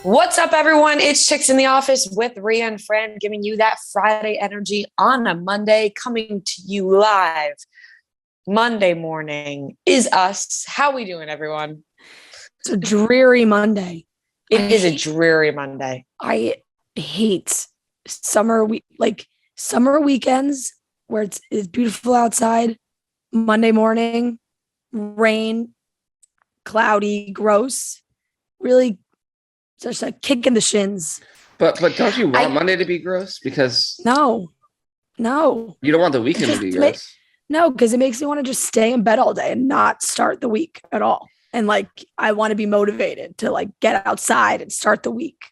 What's up, everyone? It's Chicks in the Office with Ria and Fran, giving you that Friday energy on a Monday, coming to you live. Monday morning is us. How we doing, everyone? It's a dreary Monday. It is a dreary Monday. I hate summer weekends where it's beautiful outside. Monday morning, rain, cloudy, gross. Really just a kick in the shins. But don't you want Monday to be gross? Because no. You don't want the weekend to be gross. No, because it makes me want to just stay in bed all day and not start the week at all. And I want to be motivated to get outside and start the week.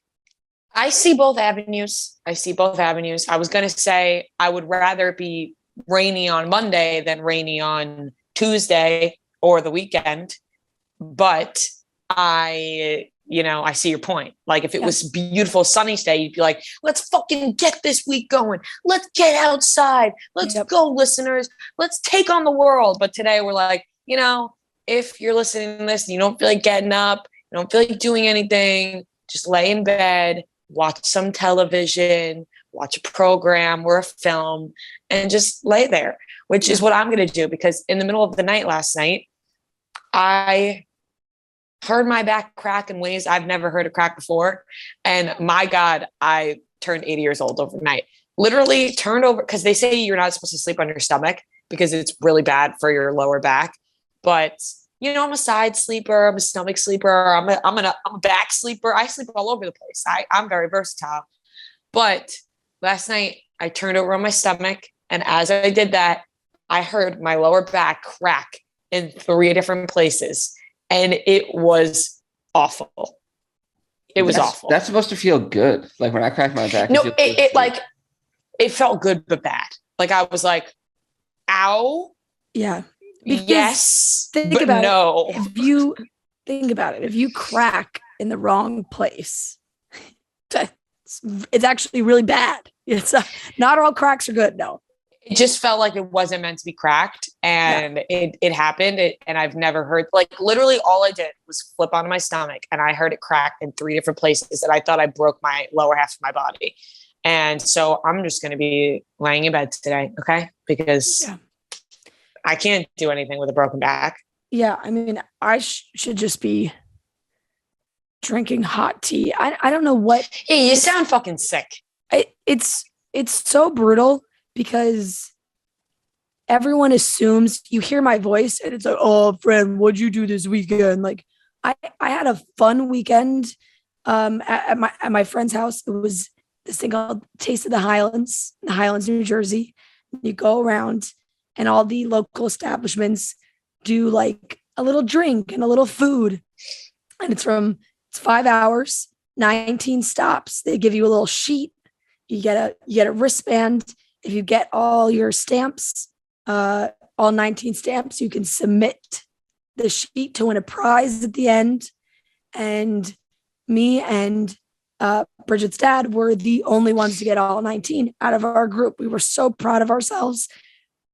I see both avenues. I was going to say I would rather it be rainy on Monday than rainy on Tuesday or the weekend. But I see your point. If it was beautiful sunny day, you'd be like, let's fucking get this week going. Let's get outside. Let's go, listeners. Let's take on the world. But today we're like, if you're listening to this and you don't feel like getting up, you don't feel like doing anything, just lay in bed, watch some television, watch a program or a film, and just lay there, which is what I'm going to do. Because in the middle of the night last night, I heard my back crack in ways I've never heard it crack before. And my God, I turned 80 years old overnight. Literally turned over, because they say you're not supposed to sleep on your stomach because it's really bad for your lower back. But, I'm a side sleeper. I'm a stomach sleeper. I'm a back sleeper. I sleep all over the place. I'm very versatile. But last night I turned over on my stomach. And as I did that, I heard my lower back crack in 3 different places. And it was awful. It was awful. That's supposed to feel good. When I crack my back. No, it felt good, but bad. I was like, ow. Yeah. Yes. Think about it. If you think about it, if you crack in the wrong place, it's actually really bad. It's not all cracks are good. No. It just felt like it wasn't meant to be cracked, and it happened. And I've never heard, literally all I did was flip onto my stomach and I heard it crack in 3 different places, and I thought I broke my lower half of my body. And so I'm just going to be laying in bed today. Okay. Because I can't do anything with a broken back. Yeah. I mean, I should just be drinking hot tea. I don't know what. Hey, you sound fucking sick. It's so brutal. Because everyone assumes you hear my voice and it's like, oh, friend, what'd you do this weekend? I had a fun weekend at my friend's house. It was this thing called Taste of the Highlands, New Jersey. You go around and all the local establishments do a little drink and a little food. And it's 5 hours, 19 stops. They give you a little sheet. You get a wristband. If you get all your stamps, all 19 stamps, you can submit the sheet to win a prize at the end. And me and Bridget's dad were the only ones to get all 19 out of our group. We were so proud of ourselves.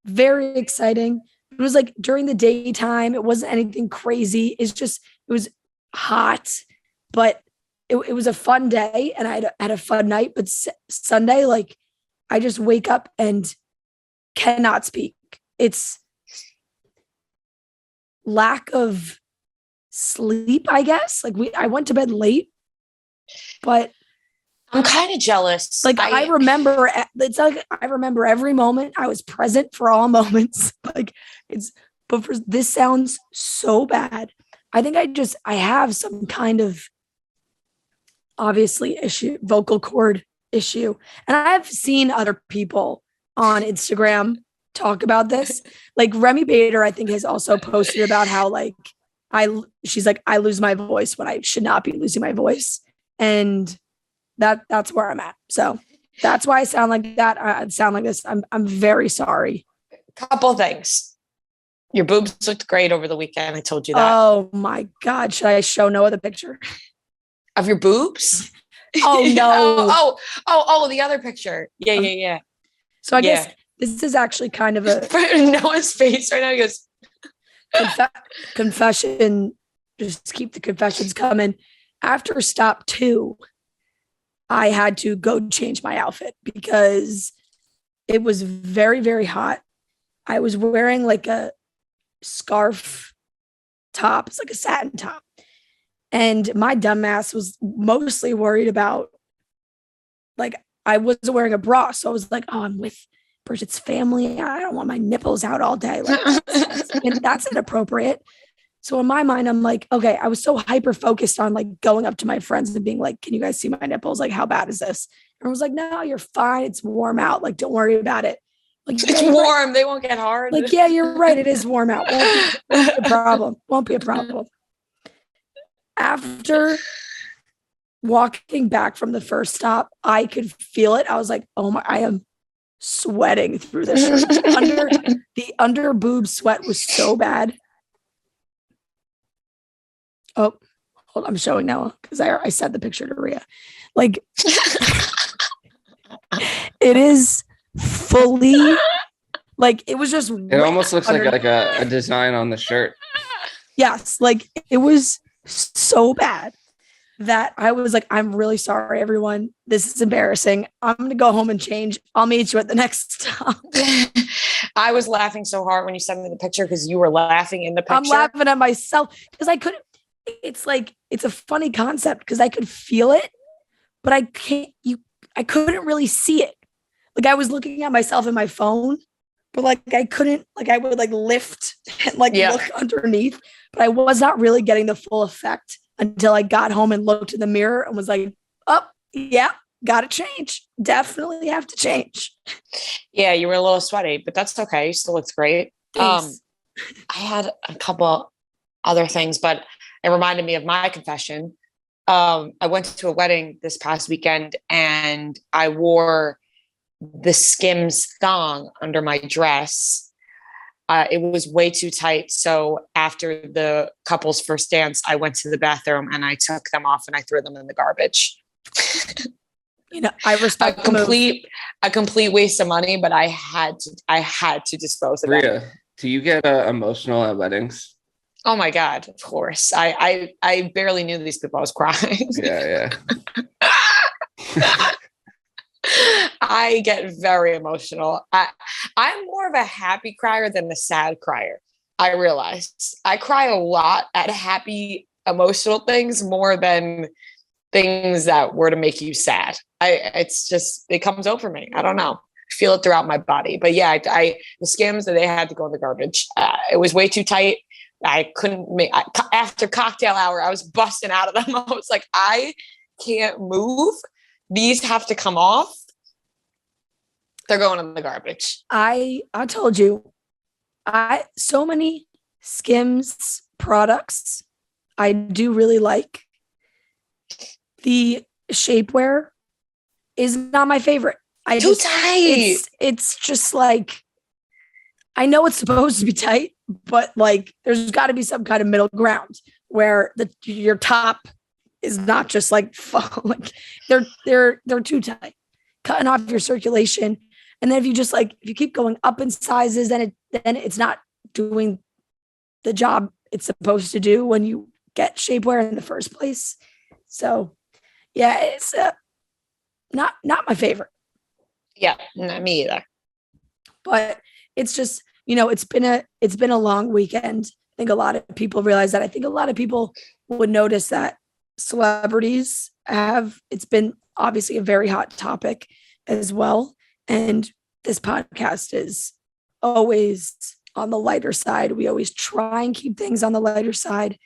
Very exciting. It was during the daytime. It wasn't anything crazy. It was hot, but it was a fun day, and I had a fun night. But Sunday, I just wake up and cannot speak. It's lack of sleep, I guess. I went to bed late, but I'm kind of jealous. I remember, I remember every moment. I was present for all moments. This sounds so bad. I think I have some kind of obviously vocal cord issue. And I've seen other people on Instagram talk about this. Remy Bader, I think, has also posted about how she's I lose my voice when I should not be losing my voice. And that's where I'm at. So that's why I sound like that. I sound like this. I'm very sorry. Couple things. Your boobs looked great over the weekend. I told you that. Oh my God. Should I show Noah the picture of your boobs? Oh no. Oh, the other picture. Yeah. So I guess this is actually kind of a Noah's face right now. He goes, confession. Just keep the confessions coming. after stop 2, I had to go change my outfit because it was very, very hot. I was wearing like a scarf top. It's like a satin top. And my dumbass was mostly worried about, like, I wasn't wearing a bra. So I was like, oh, I'm with Bridget's family. I don't want my nipples out all day. Like, that's inappropriate. So in my mind, I'm like, okay, I was so hyper focused on like going up to my friends and being like, can you guys see my nipples? Like, how bad is this? And I was like, no, you're fine. It's warm out. Like, don't worry about it. Like, it's warm. Right. They won't get hard. Like, yeah, you're right. It is warm out. Won't be a problem. Won't be a problem. After walking back from the first stop, I could feel it. I was like, oh my, I am sweating through this shirt. The under boob sweat was so bad. Oh, hold on, I'm showing now because I sent the picture to Ria. Like, it is fully, like, it was just. It almost looks like a design on the shirt. Yes, like it was so bad that I was like, I'm really sorry, everyone. This is embarrassing. I'm going to go home and change. I'll meet you at the next stop. I was laughing so hard when you sent me the picture because you were laughing in the picture. I'm laughing at myself because I couldn't. It's like, it's a funny concept because I could feel it, but I couldn't really see it. Like, I was looking at myself in my phone, but like I couldn't, like I would like lift and like look underneath, but I was not really getting the full effect until I got home and looked in the mirror and was like, oh yeah, got to change. Definitely have to change. Yeah, you were a little sweaty, but that's okay. You still looked great. Thanks. I had a couple other things, but it reminded me of my confession. I went to a wedding this past weekend and I wore the Skims thong under my dress. It was way too tight. So after the couple's first dance, I went to the bathroom and I took them off and I threw them in the garbage. You know, I respect a complete waste of money, but I had to dispose of them. Ria, do you get emotional at weddings? Oh my God, of course. I barely knew these people. I was crying. Yeah. I get very emotional. I'm more of a happy crier than a sad crier. I realize I cry a lot at happy, emotional things more than things that were to make you sad. It's just, it comes over me. I don't know. I feel it throughout my body. But yeah, the Skims, they had to go in the garbage. It was way too tight. I couldn't after cocktail hour, I was busting out of them. I was like, I can't move. These have to come off. They're going in the garbage. I told you, so many Skims products I do really like. The shapewear is not my favorite. Too tight. It's just like, I know it's supposed to be tight, but like there's got to be some kind of middle ground where your top is not just like they're too tight, cutting off your circulation. And then if you keep going up in sizes, then it's not doing the job it's supposed to do when you get shapewear in the first place. So yeah, it's not my favorite. Yeah, not me either. But it's just, it's been a long weekend. I think a lot of people realize that. I think a lot of people would notice that celebrities it's been obviously a very hot topic as well. And this podcast is always on the lighter side. We always try and keep things on the lighter side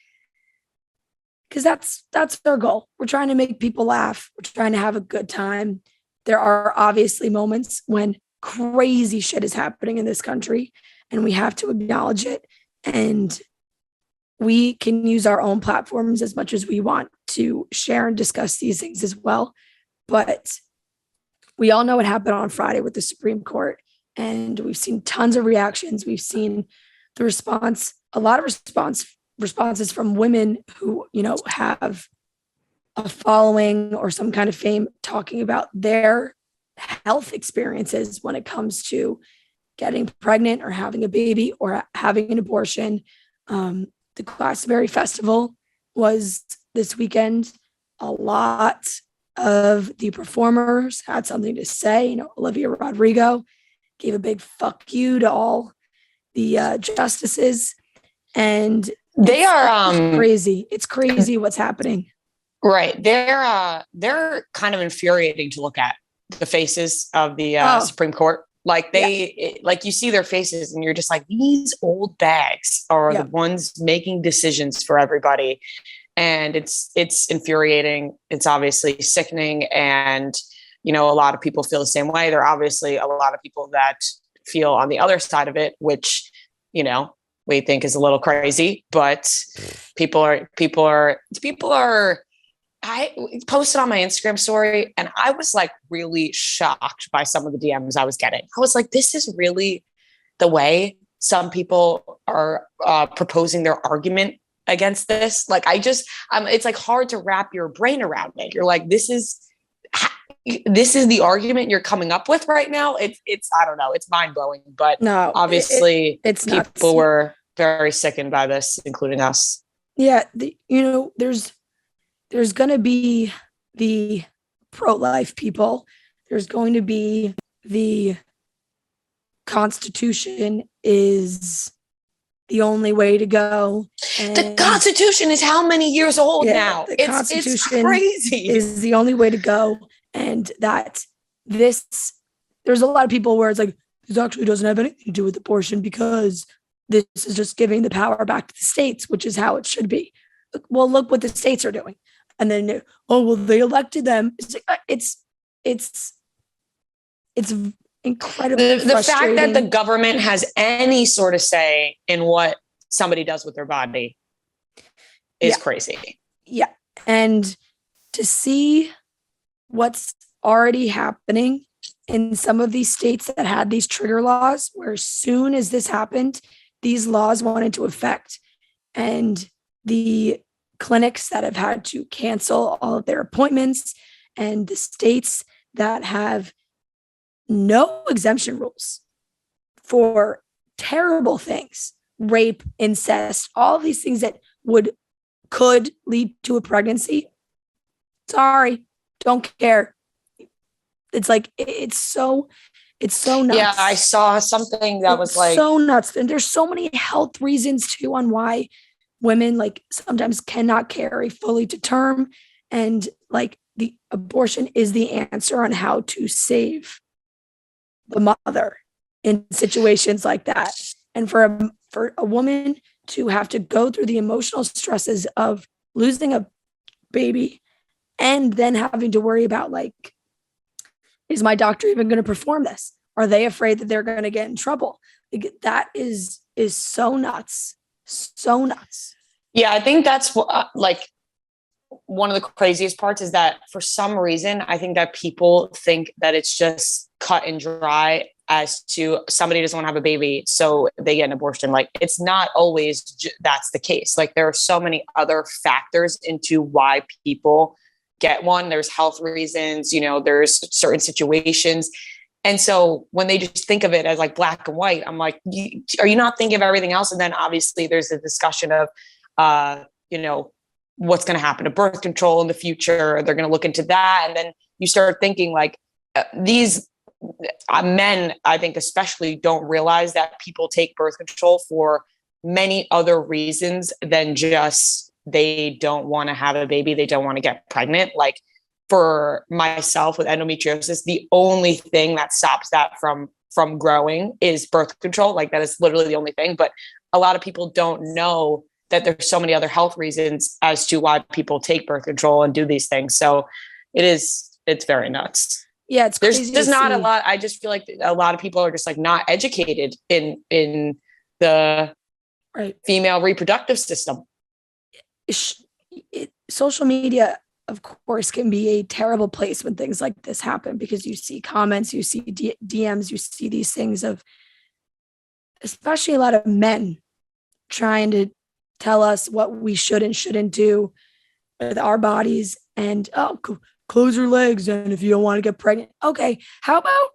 because that's our goal. We're trying to make people laugh. We're trying to have a good time. There are obviously moments when crazy shit is happening in this country and we have to acknowledge it. And we can use our own platforms as much as we want to share and discuss these things as well. But we all know what happened on Friday with the Supreme Court, and we've seen tons of reactions. We've seen the response, a lot of responses from women who, have a following or some kind of fame talking about their health experiences when it comes to getting pregnant or having a baby or having an abortion. The Glastonbury Festival was this weekend. a lot of the performers had something to say. Olivia Rodrigo gave a big fuck you to all the justices, and they are crazy. It's crazy what's happening. Right. They're kind of infuriating to look at, the faces of the Supreme Court. Like like you see their faces and you're just like, these old bags are the ones making decisions for everybody. And it's infuriating. It's obviously sickening. And, a lot of people feel the same way. There are obviously a lot of people that feel on the other side of it, which, we think is a little crazy, but people are, I posted on my Instagram story and I was like really shocked by some of the DMs I was getting. I was like, this is really the way some people are proposing their argument against this. Like, it's like hard to wrap your brain around it. You're like, this is the argument you're coming up with right now. It's I don't know. It's mind blowing, but no, obviously it's people nuts. Were very sickened by this, including us. Yeah. There's going to be the pro-life people. There's going to be the Constitution is the only way to go. And the Constitution is how many years old now? The Constitution it's crazy. Is the only way to go. And there's a lot of people where it's like, this actually doesn't have anything to do with abortion because this is just giving the power back to the states, which is how it should be. Well, look what the states are doing. And then, they elected them. It's incredibly the fact that the government has any sort of say in what somebody does with their body is crazy. Yeah. And to see what's already happening in some of these states that had these trigger laws, where as soon as this happened, these laws went into effect. And the clinics that have had to cancel all of their appointments, and the states that have no exemption rules for terrible things, rape, incest, all of these things that could lead to a pregnancy. Sorry, don't care. It's like, it's so nuts. Yeah, I saw something that was like so nuts. And there's so many health reasons too on why women like sometimes cannot carry fully to term, and like the abortion is the answer on how to save the mother in situations like that. And for a woman to have to go through the emotional stresses of losing a baby and then having to worry about like, is my doctor even going to perform this? Are they afraid that they're going to get in trouble? Like, that is so nuts. So nuts. Yeah, I think that's like one of the craziest parts is that for some reason, I think that people think that it's just cut and dry as to somebody doesn't want to have a baby, so they get an abortion. Like, it's not always that's the case. Like, there are so many other factors into why people get one. There's health reasons, there's certain situations. And so when they just think of it as like black and white, I'm like, are you not thinking of everything else? And then obviously there's a discussion of, what's going to happen to birth control in the future. They're going to look into that. And then you start thinking like these men, I think especially, don't realize that people take birth control for many other reasons than just they don't want to have a baby. They don't want to get pregnant. Like, for myself with endometriosis, the only thing that stops that from growing is birth control. Like, that is literally the only thing. But a lot of people don't know that there's so many other health reasons as to why people take birth control and do these things. So it's very nuts. Yeah, it's crazy. There's not a lot. I just feel like a lot of people are just like not educated in the female reproductive system. Social media, of course, can be a terrible place when things like this happen, because you see comments, you see DMs, you see these things of, especially a lot of men trying to tell us what we should and shouldn't do with our bodies, and close your legs, and if you don't want to get pregnant, okay, how about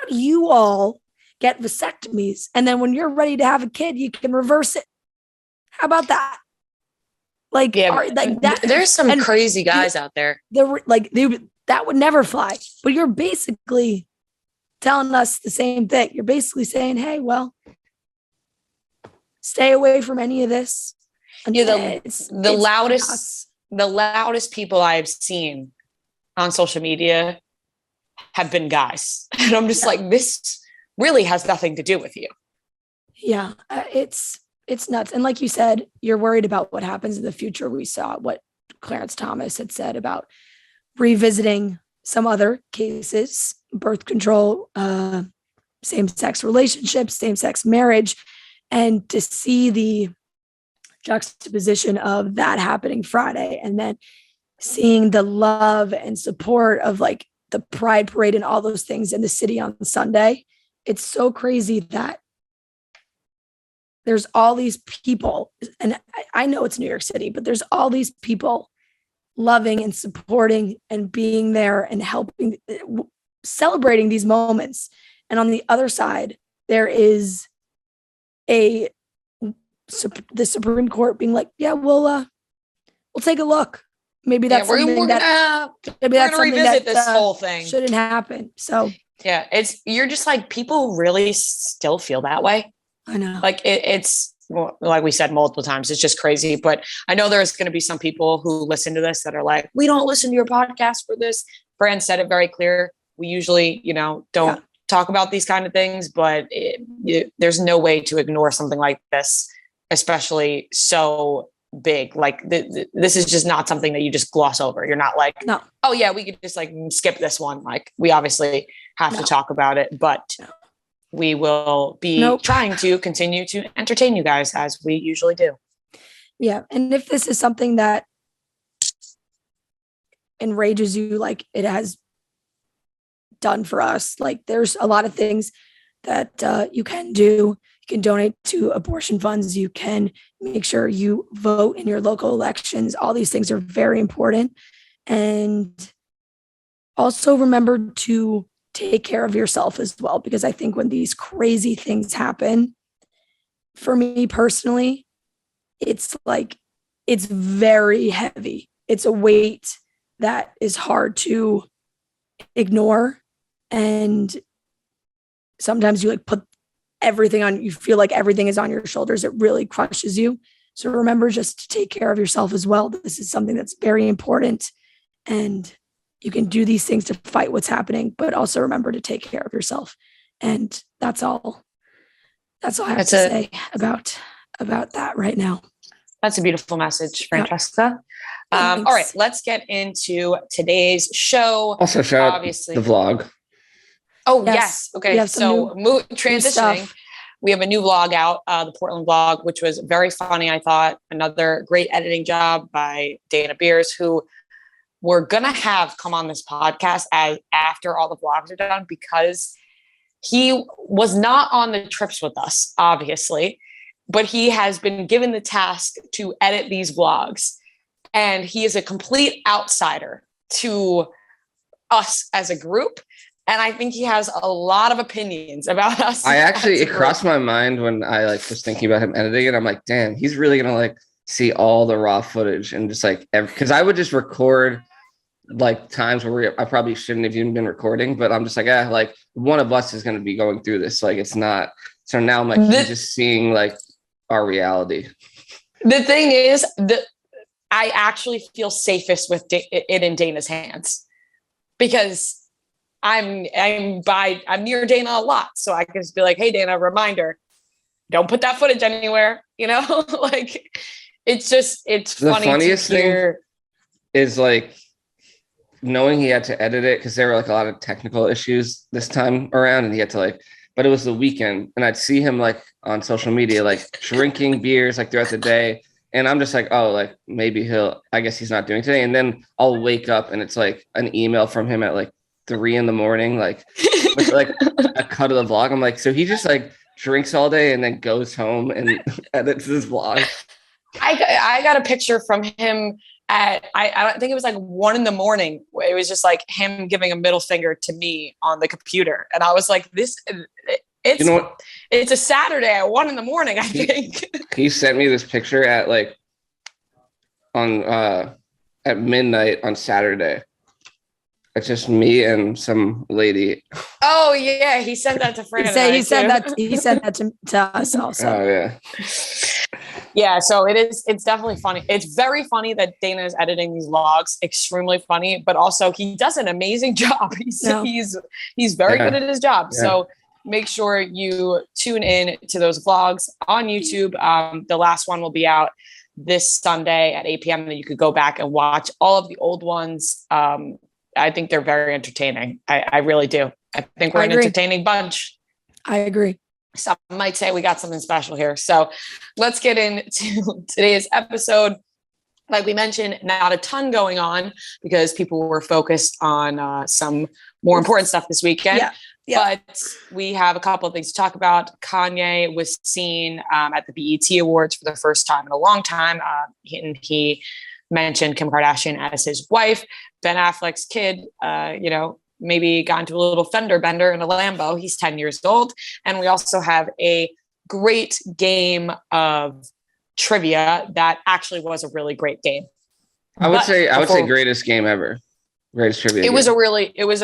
you all get vasectomies, and then when you're ready to have a kid, you can reverse it? How about that? Like, Yeah, like that. there's some and crazy guys out there. That would never fly. But you're basically telling us the same thing. You're basically saying, hey, well, stay away from any of this. Yeah, the loudest people I've seen on social media have been guys. And I'm just like, this really has nothing to do with you. Yeah, it's nuts. And like you said, you're worried about what happens in the future. We saw what Clarence Thomas had said about revisiting some other cases, birth control, same-sex relationships, same-sex marriage, and to see the juxtaposition of that happening Friday and then seeing the love and support of like the Pride Parade and all those things in the city on Sunday. It's so crazy that there's all these people, and I know it's New York City, but there's all these people loving and supporting and being there and helping, celebrating these moments. And on the other side, there is the Supreme Court being like, yeah, we'll take a look. Maybe that's we're something gonna revisit this whole thing. Shouldn't happen. So yeah, you're just like, people really still feel that way. I know. Like it's like we said multiple times, it's just crazy. But I know there's going to be some people who listen to this that are like, we don't listen to your podcast for this. Fran said it very clear. We usually, don't talk about these kind of things, but there's no way to ignore something like this, especially so big. Like this is just not something that you just gloss over. You're not like, no, oh yeah, we could just like skip this one. Like we obviously have to talk about it, but we will be trying to continue to entertain you guys as we usually do. Yeah. And if this is something that enrages you, like it has done for us, like there's a lot of things that you can do. You can donate to abortion funds. You can make sure you vote in your local elections. All these things are very important. And also remember to take care of yourself as well, because I think when these crazy things happen, for me personally, it's very heavy. It's a weight that is hard to ignore. And sometimes you like put everything on, you feel like everything is on your shoulders. It really crushes you. So remember just to take care of yourself as well. This is something that's very important. And you can do these things to fight what's happening, but also remember to take care of yourself. And that's all I have to say about that right now. That's a beautiful message, Francesca. All right, let's get into today's show. Also, shout out the vlog. Oh, yes. Okay, so transitioning. We have a new vlog out, the Portland vlog, which was very funny, I thought. Another great editing job by Dana Beers, who we're going to have come on this podcast after all the vlogs are done, because he was not on the trips with us, obviously, but he has been given the task to edit these vlogs. And he is a complete outsider to us as a group. And I think he has a lot of opinions about us. It crossed my mind when I was thinking about him editing it. I'm like, damn, he's really going to see all the raw footage and just because I would just record times where I probably shouldn't have even been recording, but I'm just like one of us is going to be going through this. It's not. So now I'm he's just seeing our reality. The thing is that I actually feel safest with it in Dana's hands, because I'm near Dana a lot. So I can just be like, hey, Dana, reminder, don't put that footage anywhere. It's the funny. The funniest thing is knowing he had to edit it, because there were a lot of technical issues this time around, and he had to but it was the weekend, and I'd see him on social media, drinking beers throughout the day. And I'm just maybe I guess he's not doing today. And then I'll wake up and it's an email from him at 3 a.m, with a cut of the vlog. I'm so he just drinks all day and then goes home and edits his vlog. I got a picture from him at, I think it was 1 a.m. It was just him giving a middle finger to me on the computer. And I was like, it's a Saturday at 1 a.m, I think. He sent me this picture at on at midnight on Saturday. It's just me and some lady. Oh yeah, he sent that to Fran. He said that to us also. Oh yeah. Yeah, so it's definitely funny. It's very funny that Dana is editing these vlogs. Extremely funny, but also he does an amazing job. He's very good at his job. Yeah. So make sure you tune in to those vlogs on YouTube. The last one will be out this Sunday at 8 p.m. and then you could go back and watch all of the old ones. I think they're very entertaining. I really do. I think we're an entertaining bunch. I agree. Some might say we got something special here. So let's get into today's episode. Like we mentioned, not a ton going on because people were focused on some more important stuff this weekend. Yeah. But we have a couple of things to talk about. Kanye was seen at the BET Awards for the first time in a long time. He mentioned Kim Kardashian as his wife. Ben Affleck's kid, maybe got into a little fender bender in a Lambo. He's 10 years old. And we also have a great game of trivia that actually was a really great game. I would say greatest game ever. Greatest trivia. It was a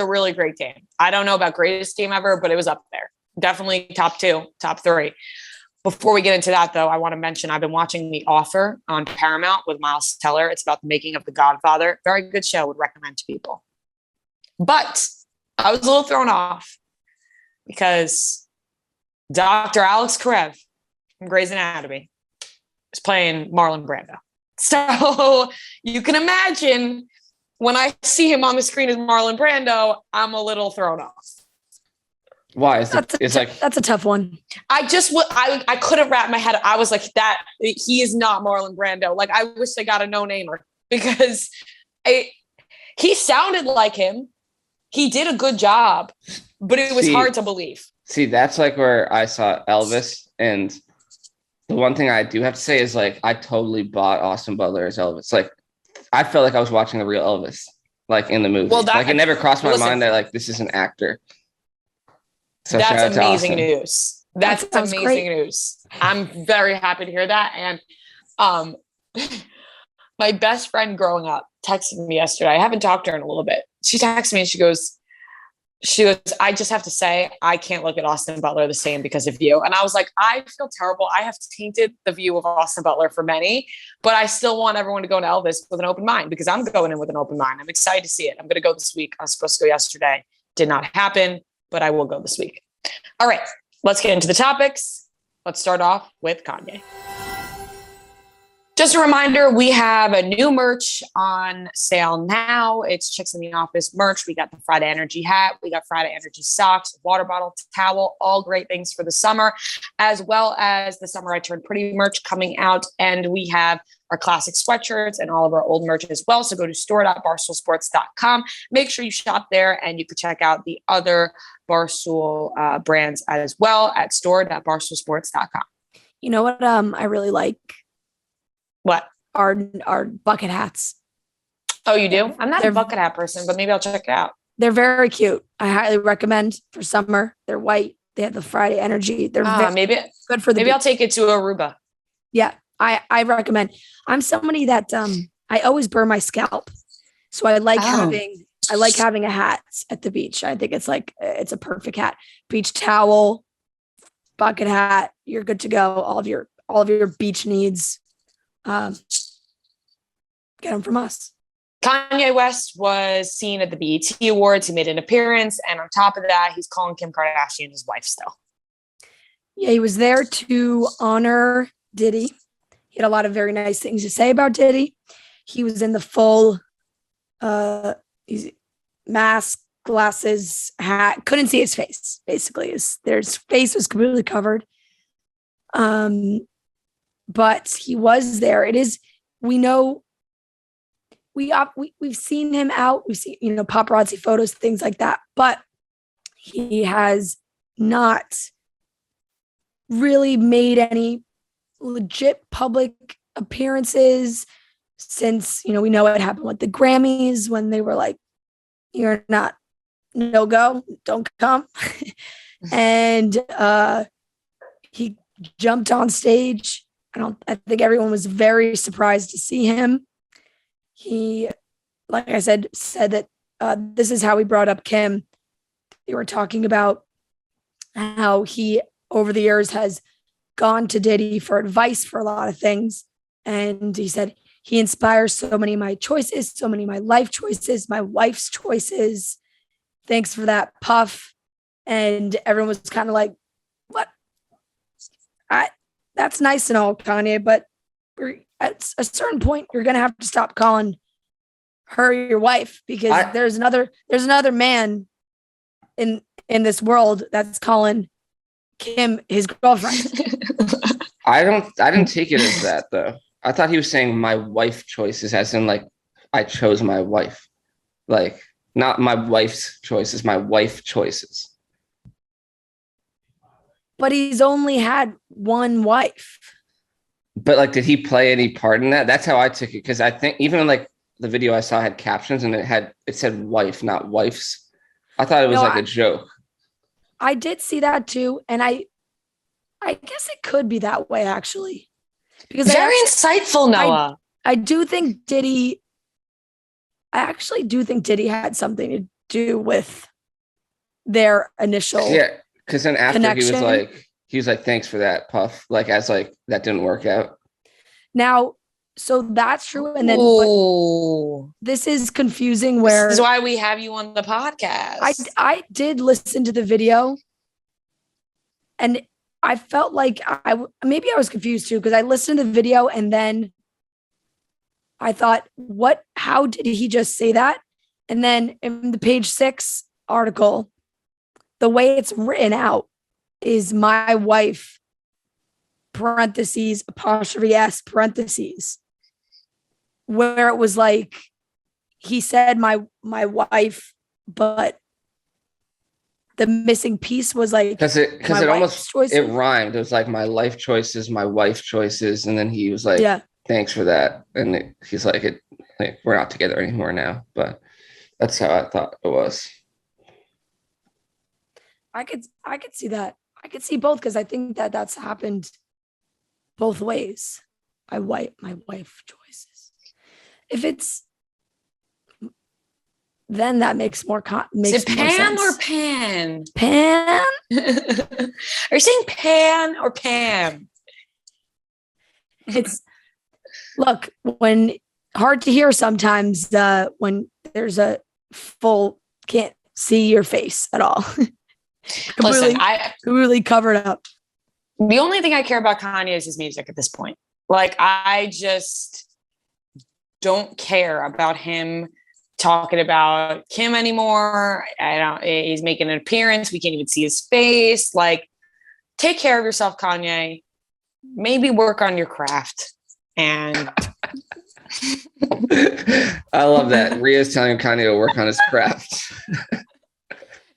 really great game. I don't know about greatest game ever, but it was up there. Definitely top 2, top 3. Before we get into that, though, I want to mention I've been watching The Offer on Paramount with Miles Teller. It's about the making of The Godfather. Very good show. Would recommend to people. But I was a little thrown off because Dr. Alex Karev from Grey's Anatomy is playing Marlon Brando. So you can imagine when I see him on the screen as Marlon Brando, I'm a little thrown off. Why? That's a tough one. I couldn't wrap my head. I was like, he is not Marlon Brando. Like, I wish they got a no-namer because he sounded like him. He did a good job, but it was hard to believe. See, that's like where I saw Elvis. And the one thing I do have to say is like, I totally bought Austin Butler as Elvis. Like, I felt like I was watching the real Elvis, like in the movie. Well, it never crossed my mind that like, this is an actor. So that's amazing news. That's amazing news. I'm very happy to hear that. And my best friend growing up texted me yesterday. I haven't talked to her in a little bit. She texted me and she goes, I just have to say, I can't look at Austin Butler the same because of you. And I was like, I feel terrible. I have tainted the view of Austin Butler for many, but I still want everyone to go to Elvis with an open mind because I'm going in with an open mind. I'm excited to see it. I'm going to go this week. I was supposed to go yesterday. Did not happen, but I will go this week. All right, let's get into the topics. Let's start off with Kanye. Just a reminder, we have a new merch on sale now. It's Chicks in the Office merch. We got the Friday Energy hat. We got Friday Energy socks, water bottle, towel, all great things for the summer, as well as the Summer I Turned Pretty merch coming out. And we have our classic sweatshirts and all of our old merch as well. So go to store.barstoolsports.com. Make sure you shop there and you can check out the other Barstool brands as well at store.barstoolsports.com. You know what I really like? What? Our bucket hats. Oh, you do? I'm not a bucket hat person, but maybe I'll check it out. They're very cute. I highly recommend for summer. They're white. They have the Friday Energy. They're maybe good for the maybe beach. I'll take it to Aruba. Yeah, I recommend. I'm somebody that I always burn my scalp, so I like having a hat at the beach. I think it's a perfect hat. Beach towel, bucket hat. You're good to go. All of your beach needs. Get them from us. Kanye West was seen at the BET Awards. He made an appearance. And on top of that, he's calling Kim Kardashian his wife still. Yeah, he was there to honor Diddy. He had a lot of very nice things to say about Diddy. He was in the full mask, glasses, hat. Couldn't see his face, basically. His face was completely covered. But he was there. It is, we know, we've seen him out. We see, paparazzi photos, things like that. But he has not really made any legit public appearances since, we know what happened with the Grammys when they were like, you're not, no go, don't come. And he jumped on stage. I think everyone was very surprised to see him. he, like I said that this is how he brought up Kim. They were talking about how he, over the years, has gone to Diddy for advice for a lot of things. And he said, he inspires so many of my choices, so many of my life choices, my wife's choices. Thanks for that, Puff. And everyone was kind of like, what? That's nice and all, Kanye, but at a certain point, you're going to have to stop calling her your wife, because there's another man in this world that's calling Kim his girlfriend. I didn't take it as that though. I thought he was saying my wife choices, as in like I chose my wife, like not my wife's choices, my wife choices. But he's only had one wife. But like, did he play any part in that? That's how I took it, because I think even like the video I saw had captions and it said wife, not wife's. I thought it was a joke. I did see that too, and I guess it could be that way actually, because very insightful, Noah. I do think Diddy. I actually do think Diddy had something to do with their initial. Yeah, because then after connection. he was like, thanks for that, Puff. Like, as like that didn't work out. Now, so that's true, and then this is confusing. Where this is why we have you on the podcast. I did listen to the video, and I felt like maybe I was confused too, because I listened to the video and then I thought, how did he just say that? And then in the page 6 article, the way it's written out is my wife, parentheses, apostrophe S, parentheses, where it was like, he said my wife, but the missing piece was like, because it almost choices. It rhymed. It was like my life choices, my wife choices, and then he was like, yeah, thanks for that. And he's like, we're not together anymore now. But that's how I thought it was. I could see that. I could see both, because I think that's happened both ways. My wife choices. If it's, then that makes more makes Is it Pan more sense. Or Pan? Pan? Are you saying Pan or Pam? It's, look, when hard to hear sometimes when there's a full, can't see your face at all. Listen, completely covered up. The only thing I care about Kanye is his music at this point. Like, I just don't care about him talking about Kim anymore. He's making an appearance. We can't even see his face. Like, take care of yourself, Kanye. Maybe work on your craft. And I love that. Ria's telling Kanye to work on his craft.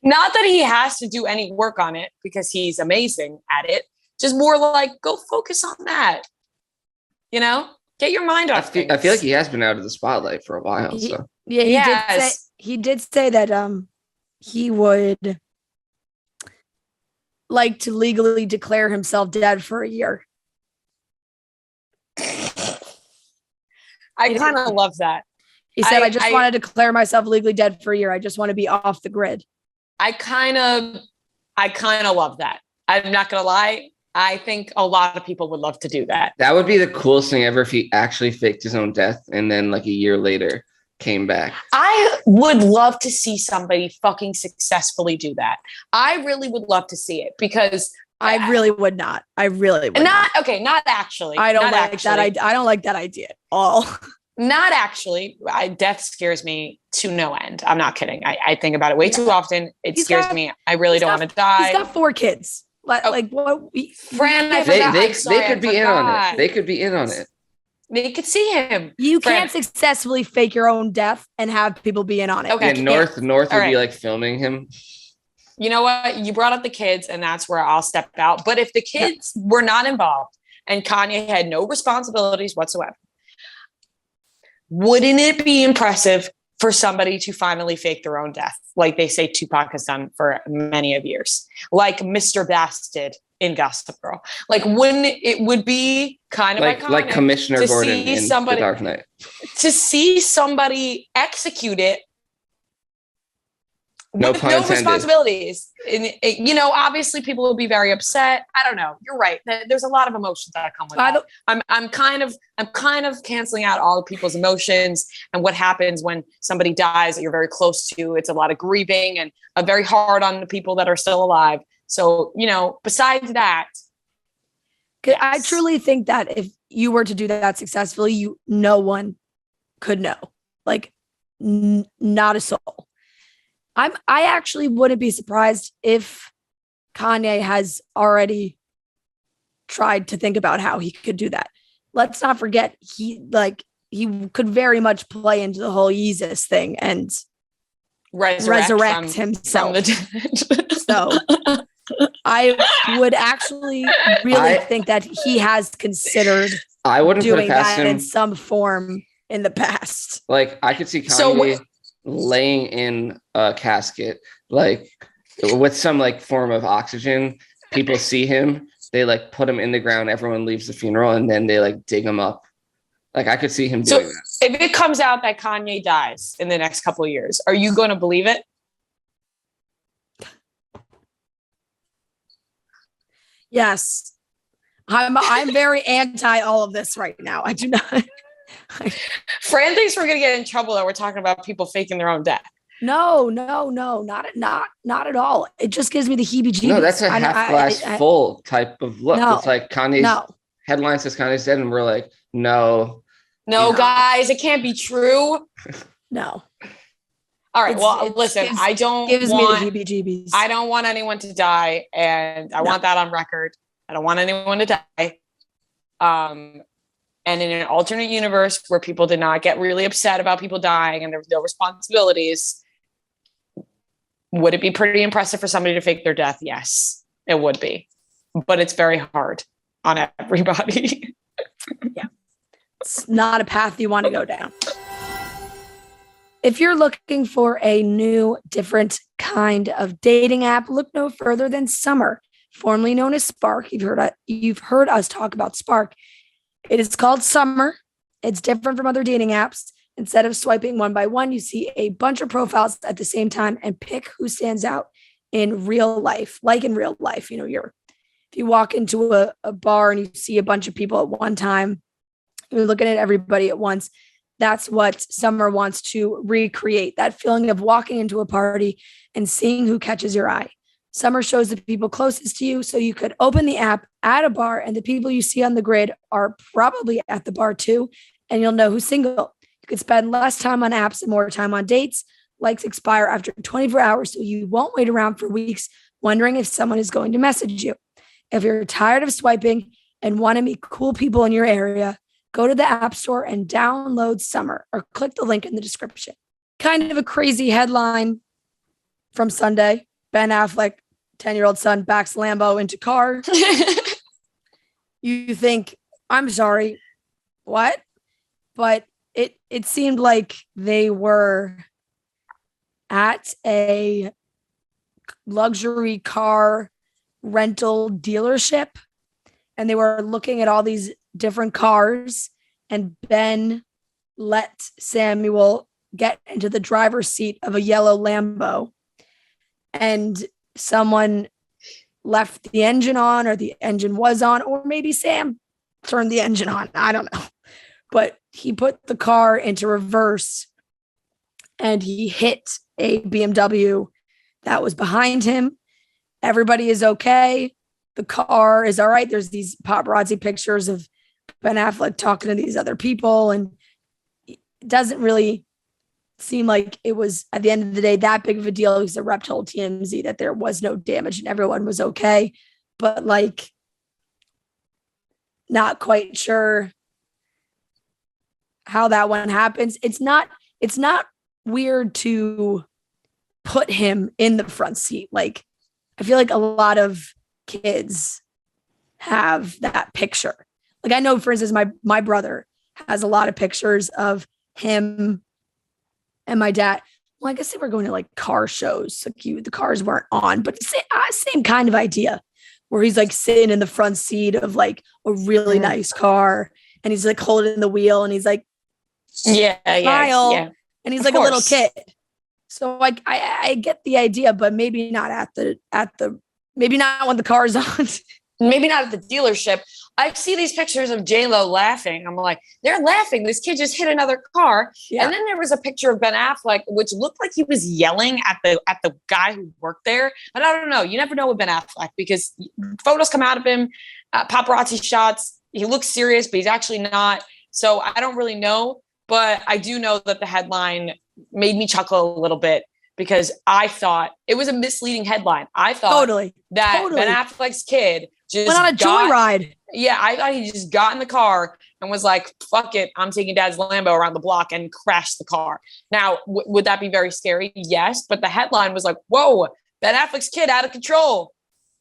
Not that he has to do any work on it, because he's amazing at it. Just more like, go focus on that. You know, get your mind off things. I feel like he has been out of the spotlight for a while. He did say that he would like to legally declare himself dead for a year. I kind of love that. He said, I just want to declare myself legally dead for a year. I just want to be off the grid. I kind of love that. I'm not going to lie. I think a lot of people would love to do that. That would be the coolest thing ever if he actually faked his own death and then like a year later came back. I would love to see somebody fucking successfully do that. I really would love to see it, because I really would not. I really would not. Okay, not actually. I don't like that. I don't like that idea at all. Not actually. Death scares me to no end. I'm not kidding. I think about it way too often. It scares me. I really don't want to die. He's got 4 kids. Like what? Fran, they could be in on it. They could be in on it. They could see him. You can't successfully fake your own death and have people be in on it. Okay. Yeah, North would be like filming him. You know what? You brought up the kids, and that's where I'll step out. But if the kids were not involved and Kanye had no responsibilities whatsoever, wouldn't it be impressive for somebody to finally fake their own death, like they say Tupac has done for many of years, like Mr. Bass did in Gossip Girl. Like, wouldn't it would be kind of iconic like Commissioner Gordon in The Dark Knight. To see somebody execute it No with pun no intended. responsibilities. And, you know, obviously people will be very upset. I don't know. You're right. There's a lot of emotions that come with that. I'm kind of canceling out all of people's emotions and what happens when somebody dies that you're very close to. It's a lot of grieving and very hard on the people that are still alive. So, you know, besides that, yes. I truly think that if you were to do that successfully, no one could know. Like, not a soul. I actually wouldn't be surprised if Kanye has already tried to think about how he could do that. Let's not forget he could very much play into the whole Yeezus thing and resurrect himself. From the dead. So I would actually really think that he has considered doing that in some form in the past. Like, I could see Kanye laying in a casket, like with some like form of oxygen. People see him, they like put him in the ground, everyone leaves the funeral, and then they like dig him up. Like, I could see him doing that. If it comes out that Kanye dies in the next couple of years, are you going to believe it? Yes. I'm very anti all of this right now. I do not. Fran thinks we're gonna get in trouble that we're talking about people faking their own death. No, not at all. It just gives me the heebie-jeebies. No, that's a half glass full type of look. It's like Kanye's headline says Kanye's dead, and we're like, no, guys, it can't be true. No. All right. Listen, I don't gives me the heebie-jeebies. I don't want anyone to die, and I want that on record. I don't want anyone to die. And in an alternate universe where people did not get really upset about people dying and there was no responsibilities, would it be pretty impressive for somebody to fake their death? Yes, it would be. But it's very hard on everybody. Yeah. It's not a path you want to go down. If you're looking for a new, different kind of dating app, look no further than Summer, formerly known as Spark. You've heard us talk about Spark. It is called Summer. It's different from other dating apps. Instead of swiping one by one, you see a bunch of profiles at the same time and pick who stands out in real life. Like in real life, you know, if you walk into a bar and you see a bunch of people at one time, you're looking at everybody at once. That's what Summer wants to recreate, that feeling of walking into a party and seeing who catches your eye. Summer shows the people closest to you, so you could open the app at a bar and the people you see on the grid are probably at the bar too, and you'll know who's single. You could spend less time on apps and more time on dates. Likes expire after 24 hours, so you won't wait around for weeks wondering if someone is going to message you. If you're tired of swiping and want to meet cool people in your area, go to the App Store and download Summer or click the link in the description. Kind of a crazy headline from Sunday. Ben Affleck, 10-year-old son, backs Lambo into car. You think, I'm sorry, what? But it seemed like they were at a luxury car rental dealership and they were looking at all these different cars, and Ben let Samuel get into the driver's seat of a yellow Lambo, and someone left the engine on, or the engine was on, or maybe Sam turned the engine on. I don't know. But he put the car into reverse and he hit a BMW that was behind him. Everybody is okay. The car is all right. There's these paparazzi pictures of Ben Affleck talking to these other people, and it doesn't really seem like it was, at the end of the day, that big of a deal. Because the rep told TMZ that there was no damage and everyone was okay. But like, not quite sure how that one happens. It's not weird to put him in the front seat. Like, I feel like a lot of kids have that picture. Like, I know, for instance, my brother has a lot of pictures of him and my dad. Well, I guess they were going to like car shows. Like the cars weren't on, but same kind of idea. where he's like sitting in the front seat of like a really nice car, and he's like holding the wheel, and he's like, yeah, and he's of like course. a little kid. So like I get the idea, but maybe not at the maybe not when the car's on. Maybe not at the dealership. I see these pictures of J-Lo laughing. I'm like, they're laughing. This kid just hit another car. Yeah. And then there was a picture of Ben Affleck, which looked like he was yelling at the guy who worked there. But I don't know. You never know with Ben Affleck because photos come out of him, paparazzi shots. He looks serious, but he's actually not. So I don't really know. But I do know that the headline made me chuckle a little bit because I thought it was a misleading headline. I thought that Ben Affleck's kid just went on a joyride. Yeah, I thought he just got in the car and was like, fuck it, I'm taking dad's Lambo around the block and crashed the car. Now, would that be very scary? Yes. But the headline was like, whoa, Ben Affleck's kid out of control.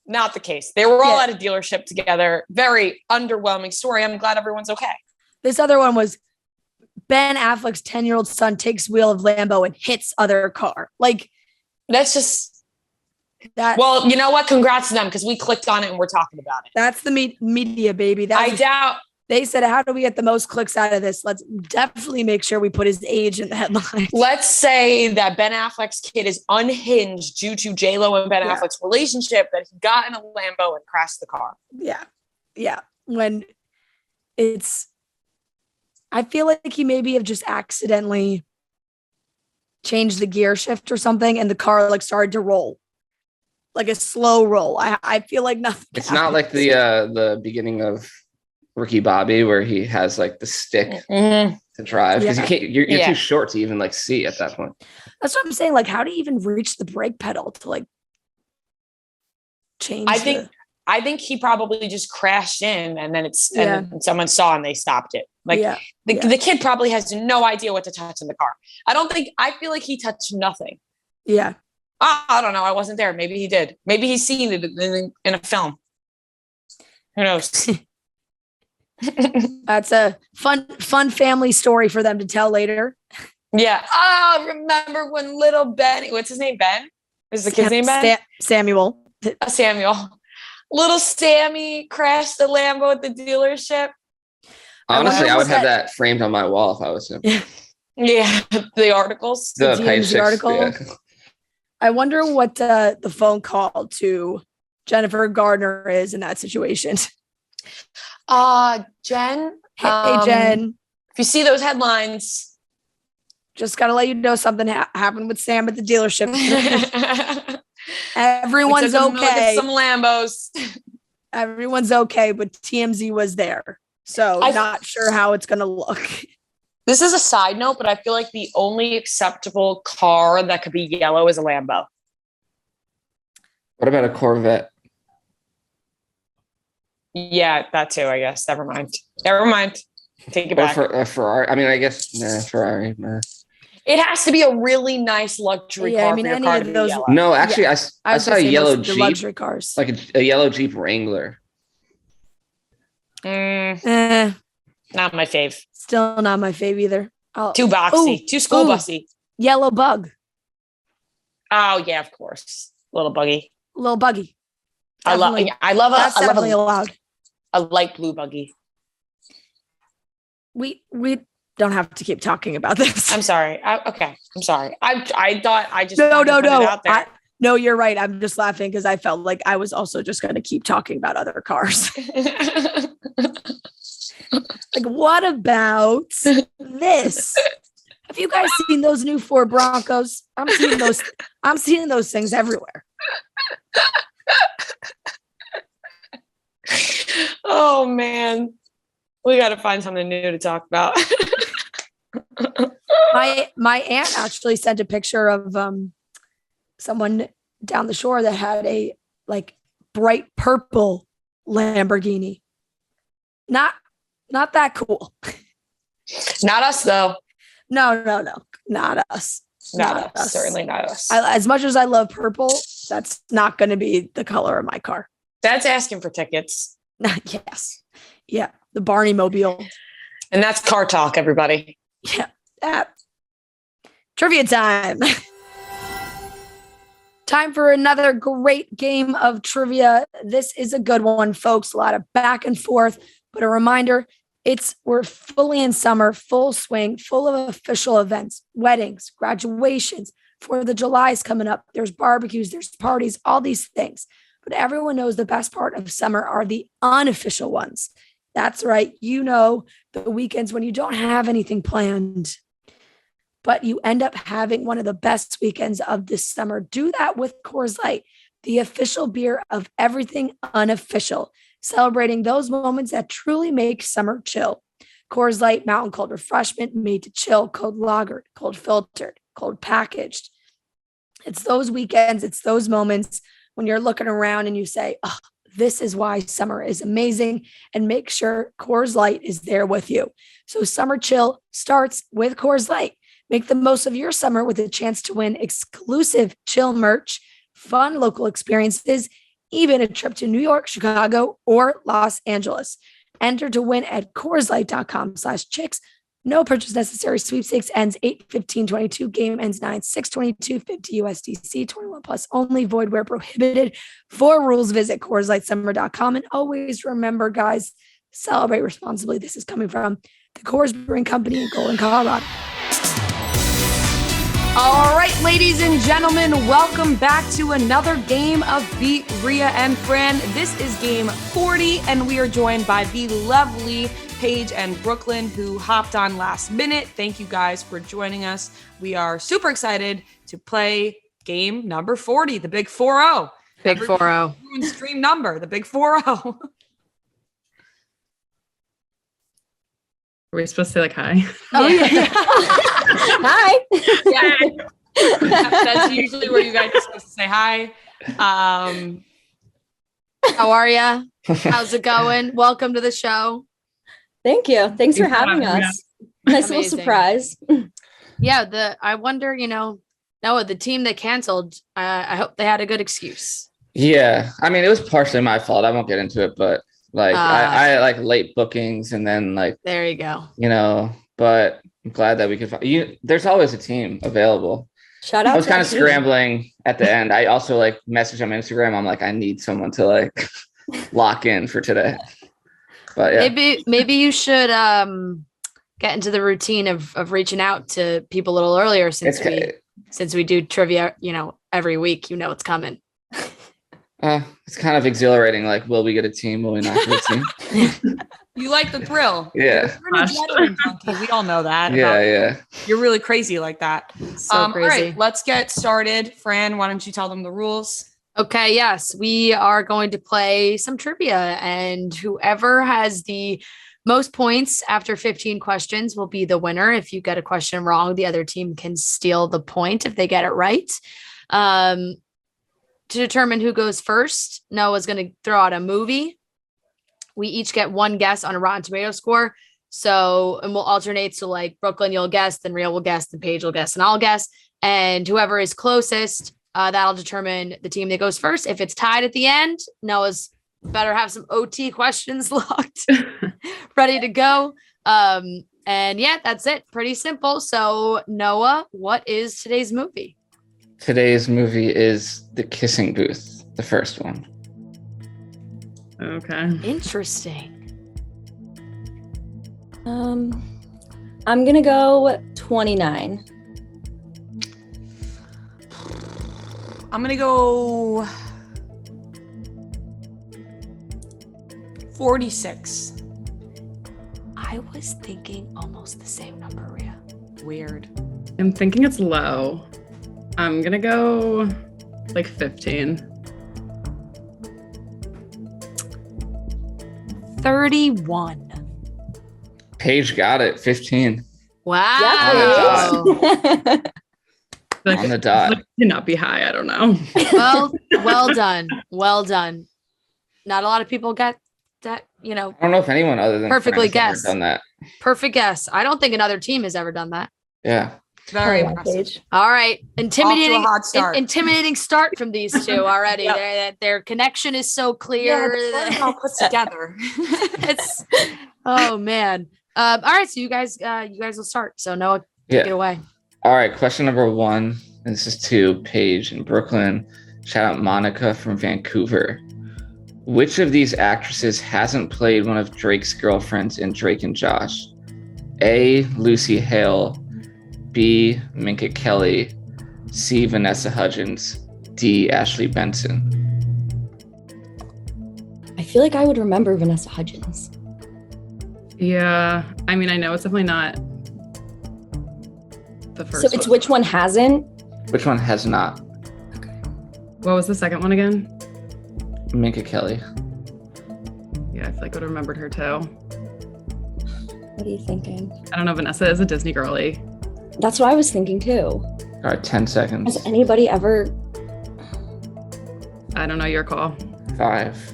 Not the case. They were all at a dealership together. Very underwhelming story. I'm glad everyone's okay. This other one was Ben Affleck's 10-year-old son takes wheel of Lambo and hits other car. Like, that's just... that. Well, you know what? Congrats to them because we clicked on it and we're talking about it. That's the media, baby. I doubt. They said, how do we get the most clicks out of this? Let's definitely make sure we put his age in the headline. Let's say that Ben Affleck's kid is unhinged due to J-Lo and Ben Affleck's relationship, that he got in a Lambo and crashed the car. Yeah. Yeah. When I feel like he maybe have just accidentally changed the gear shift or something and the car like started to roll. Like a slow roll. I feel like nothing. It's not like the beginning of Ricky Bobby where he has like the stick to drive because you're too short to even like see at that point. That's what I'm saying. Like, how do you even reach the brake pedal to like change? I think he probably just crashed in and then and someone saw and they stopped it. Like the kid probably has no idea what to touch in the car. I feel like he touched nothing. Yeah. I don't know. I wasn't there. Maybe he did. Maybe he's seen it in a film. Who knows? That's a fun family story for them to tell later. Yeah. Oh, remember when little Ben, what's his name? Ben? Is the kid's name Ben? Samuel. Samuel. Little Sammy crashed the Lambo at the dealership. Honestly, I would have that framed on my wall if I was him. Yeah. The articles. The page 6 article. Yeah. I wonder what the phone call to Jennifer Gardner is in that situation. Jen. Hey, Jen. If you see those headlines, just got to let you know something happened with Sam at the dealership. Everyone's okay. Some Lambos. Everyone's okay, but TMZ was there. So not sure how it's going to look. This is a side note, but I feel like the only acceptable car that could be yellow is a Lambo. What about a Corvette? Yeah, that too, I guess. Never mind. Take it back. For a Ferrari. I mean, I guess Ferrari. Nah. It has to be a really nice luxury car for your car to be yellow. No, actually, I saw a yellow Jeep. Luxury cars. Like a yellow Jeep Wrangler. Not my fave. Still not my fave either. Too boxy. Too school bussy. Yellow bug. Oh yeah, of course. Little buggy. Definitely. I love definitely allowed. A light blue buggy. We don't have to keep talking about this. I'm sorry. Okay. I'm sorry. I thought I just no. It out there. No, you're right. I'm just laughing because I felt like I was also just going to keep talking about other cars. Like, what about this? Have you guys seen those new Ford Broncos? I'm seeing those things everywhere. Oh man, we got to find something new to talk about. My aunt actually sent a picture of someone down the shore that had a like bright purple Lamborghini. Not that cool. Not us though. No, not us. Not us. Certainly not us. As much as I love purple, that's not going to be the color of my car. That's asking for tickets. Yes. Yeah. The Barney Mobile. And that's car talk, everybody. Yeah. Trivia time. Time for another great game of trivia. This is a good one, folks. A lot of back and forth, but a reminder, we're fully in summer, full swing, full of official events, weddings, graduations. 4th of July is coming up. There's barbecues, there's parties, all these things. But everyone knows the best part of summer are the unofficial ones. That's right. The weekends when you don't have anything planned, but you end up having one of the best weekends of this summer. Do that with Coors Light, the official beer of everything unofficial, celebrating those moments that truly make summer chill. Coors Light Mountain Cold Refreshment, made to chill, cold lagered, cold filtered, cold packaged. It's those weekends, it's those moments when you're looking around and you say, oh, this is why summer is amazing, and make sure Coors Light is there with you. So summer chill starts with Coors Light. Make the most of your summer with a chance to win exclusive chill merch, fun local experiences, even a trip to New York, Chicago, or Los Angeles. Enter to win at CoorsLight.com/chicks. No purchase necessary. Sweepstakes ends 8/15/22. Game ends 9/6/22. 50 USDC. 21 plus only. Void where prohibited. For rules, visit CoorsLightSummer.com. And always remember, guys, celebrate responsibly. This is coming from the Coors Brewing Company in Golden, Colorado. All right, ladies and gentlemen, welcome back to another game of Beat Ria and Fran. This is game 40, and we are joined by the lovely Paige and Brooklyn, who hopped on last minute. Thank you guys for joining us. We are super excited to play game number 40, the big 4-0. Big 4-0. Stream number, the big 4-0. Are we supposed to say like hi? Oh, yeah. Hi. Yeah. That's usually where you guys are supposed to say hi. How are ya? How's it going? Welcome to the show. Thank you. Thanks for having us. Nice little surprise. Yeah, I wonder, Noah, the team that canceled, I hope they had a good excuse. Yeah. I mean, it was partially my fault. I won't get into it, but I like late bookings and then there you go. But I'm glad that we could find there's always a team available. Shout out. I was kind of scrambling at the end. I also messaged on Instagram. I'm like, I need someone to lock in for today. But yeah. Maybe you should get into the routine of reaching out to people a little earlier since we do trivia, every week, it's coming. It's kind of exhilarating. Will we get a team? Will we not get a team? You like the thrill. Yeah. You're an adrenaline junkie. We all know that. Yeah. You're really crazy like that. So crazy. All right, let's get started. Fran, why don't you tell them the rules? Okay, yes, we are going to play some trivia, and whoever has the most points after 15 questions will be the winner. If you get a question wrong, the other team can steal the point if they get it right. To determine who goes first, Noah's going to throw out a movie. We each get one guess on a Rotten Tomato score. And we'll alternate. So Brooklyn, you'll guess, then Ria will guess, then Paige will guess, and I'll guess. And whoever is closest, that'll determine the team that goes first. If it's tied at the end, Noah's better have some OT questions locked, ready to go. And yeah, that's it. Pretty simple. So Noah, what is today's movie? Today's movie is The Kissing Booth, the first one. Okay. Interesting. I'm gonna go 29. I'm going to go 46. I was thinking almost the same number, Ria. Weird. I'm thinking it's low. I'm going to go 15. 31. Paige got it. 15. Wow. Yeah, On the dot. Cannot be high. I don't know. Well done. Well done. Not a lot of people get that, I don't know if anyone other than perfectly Fran's guessed. ever done that. Perfect guess. I don't think another team has ever done that. Yeah. Very Oh, impressive. Paige. All right. Intimidating. Off to a hot start. Intimidating start from these two already. Yep. Their connection is so clear. Yeah, all put together. It's oh man. All right. So you guys will start. So Noah, take it away. All right. Question number 1 And this is to Paige in Brooklyn. Shout out Monica from Vancouver. Which of these actresses hasn't played one of Drake's girlfriends in Drake and Josh? A. Lucy Hale. B. Minka Kelly. C. Vanessa Hudgens. D. Ashley Benson. I feel like I would remember Vanessa Hudgens. Yeah. I mean, I know it's definitely not the first So it's which one hasn't? Which one has not? What was the second one again? Minka Kelly. Yeah, I feel like I would have remembered her too. What are you thinking? I don't know. Vanessa is a Disney girly. That's what I was thinking too. All right, 10 seconds. Has anybody ever? I don't know, your call. 5.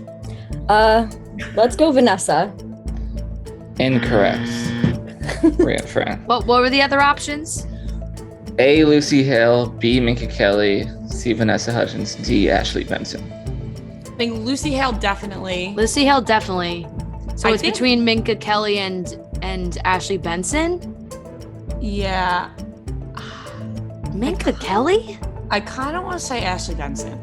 Let's go Vanessa. Incorrect. Ria Fran. What were the other options? A. Lucy Hale. B. Minka Kelly. C. Vanessa Hudgens. D. Ashley Benson. I think Lucy Hale definitely. Lucy Hale definitely. So I it's think- between Minka Kelly and Ashley Benson. Yeah. Minka Kelly? I kind of want to say Ashley Benson.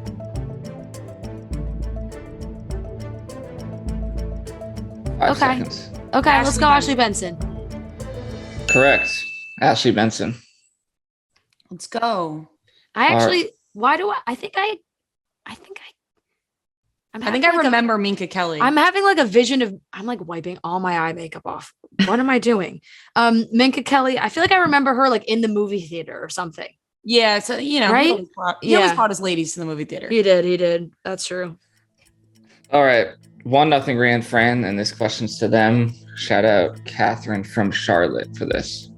5 Okay. seconds. Okay, let's Ashley go Ashley Benson. Correct. Ashley Benson. Let's go. I actually, why do I think I remember Minka Kelly. I'm having like a vision of, I'm like wiping all my eye makeup off. What am I doing? Minka Kelly, I feel like I remember her like in the movie theater or something. Yeah, so Right? He always Yeah. brought his ladies to the movie theater. He did. That's true. All right. 1-0 Ria and Fran, and this question's to them. Shout out Catherine from Charlotte for this.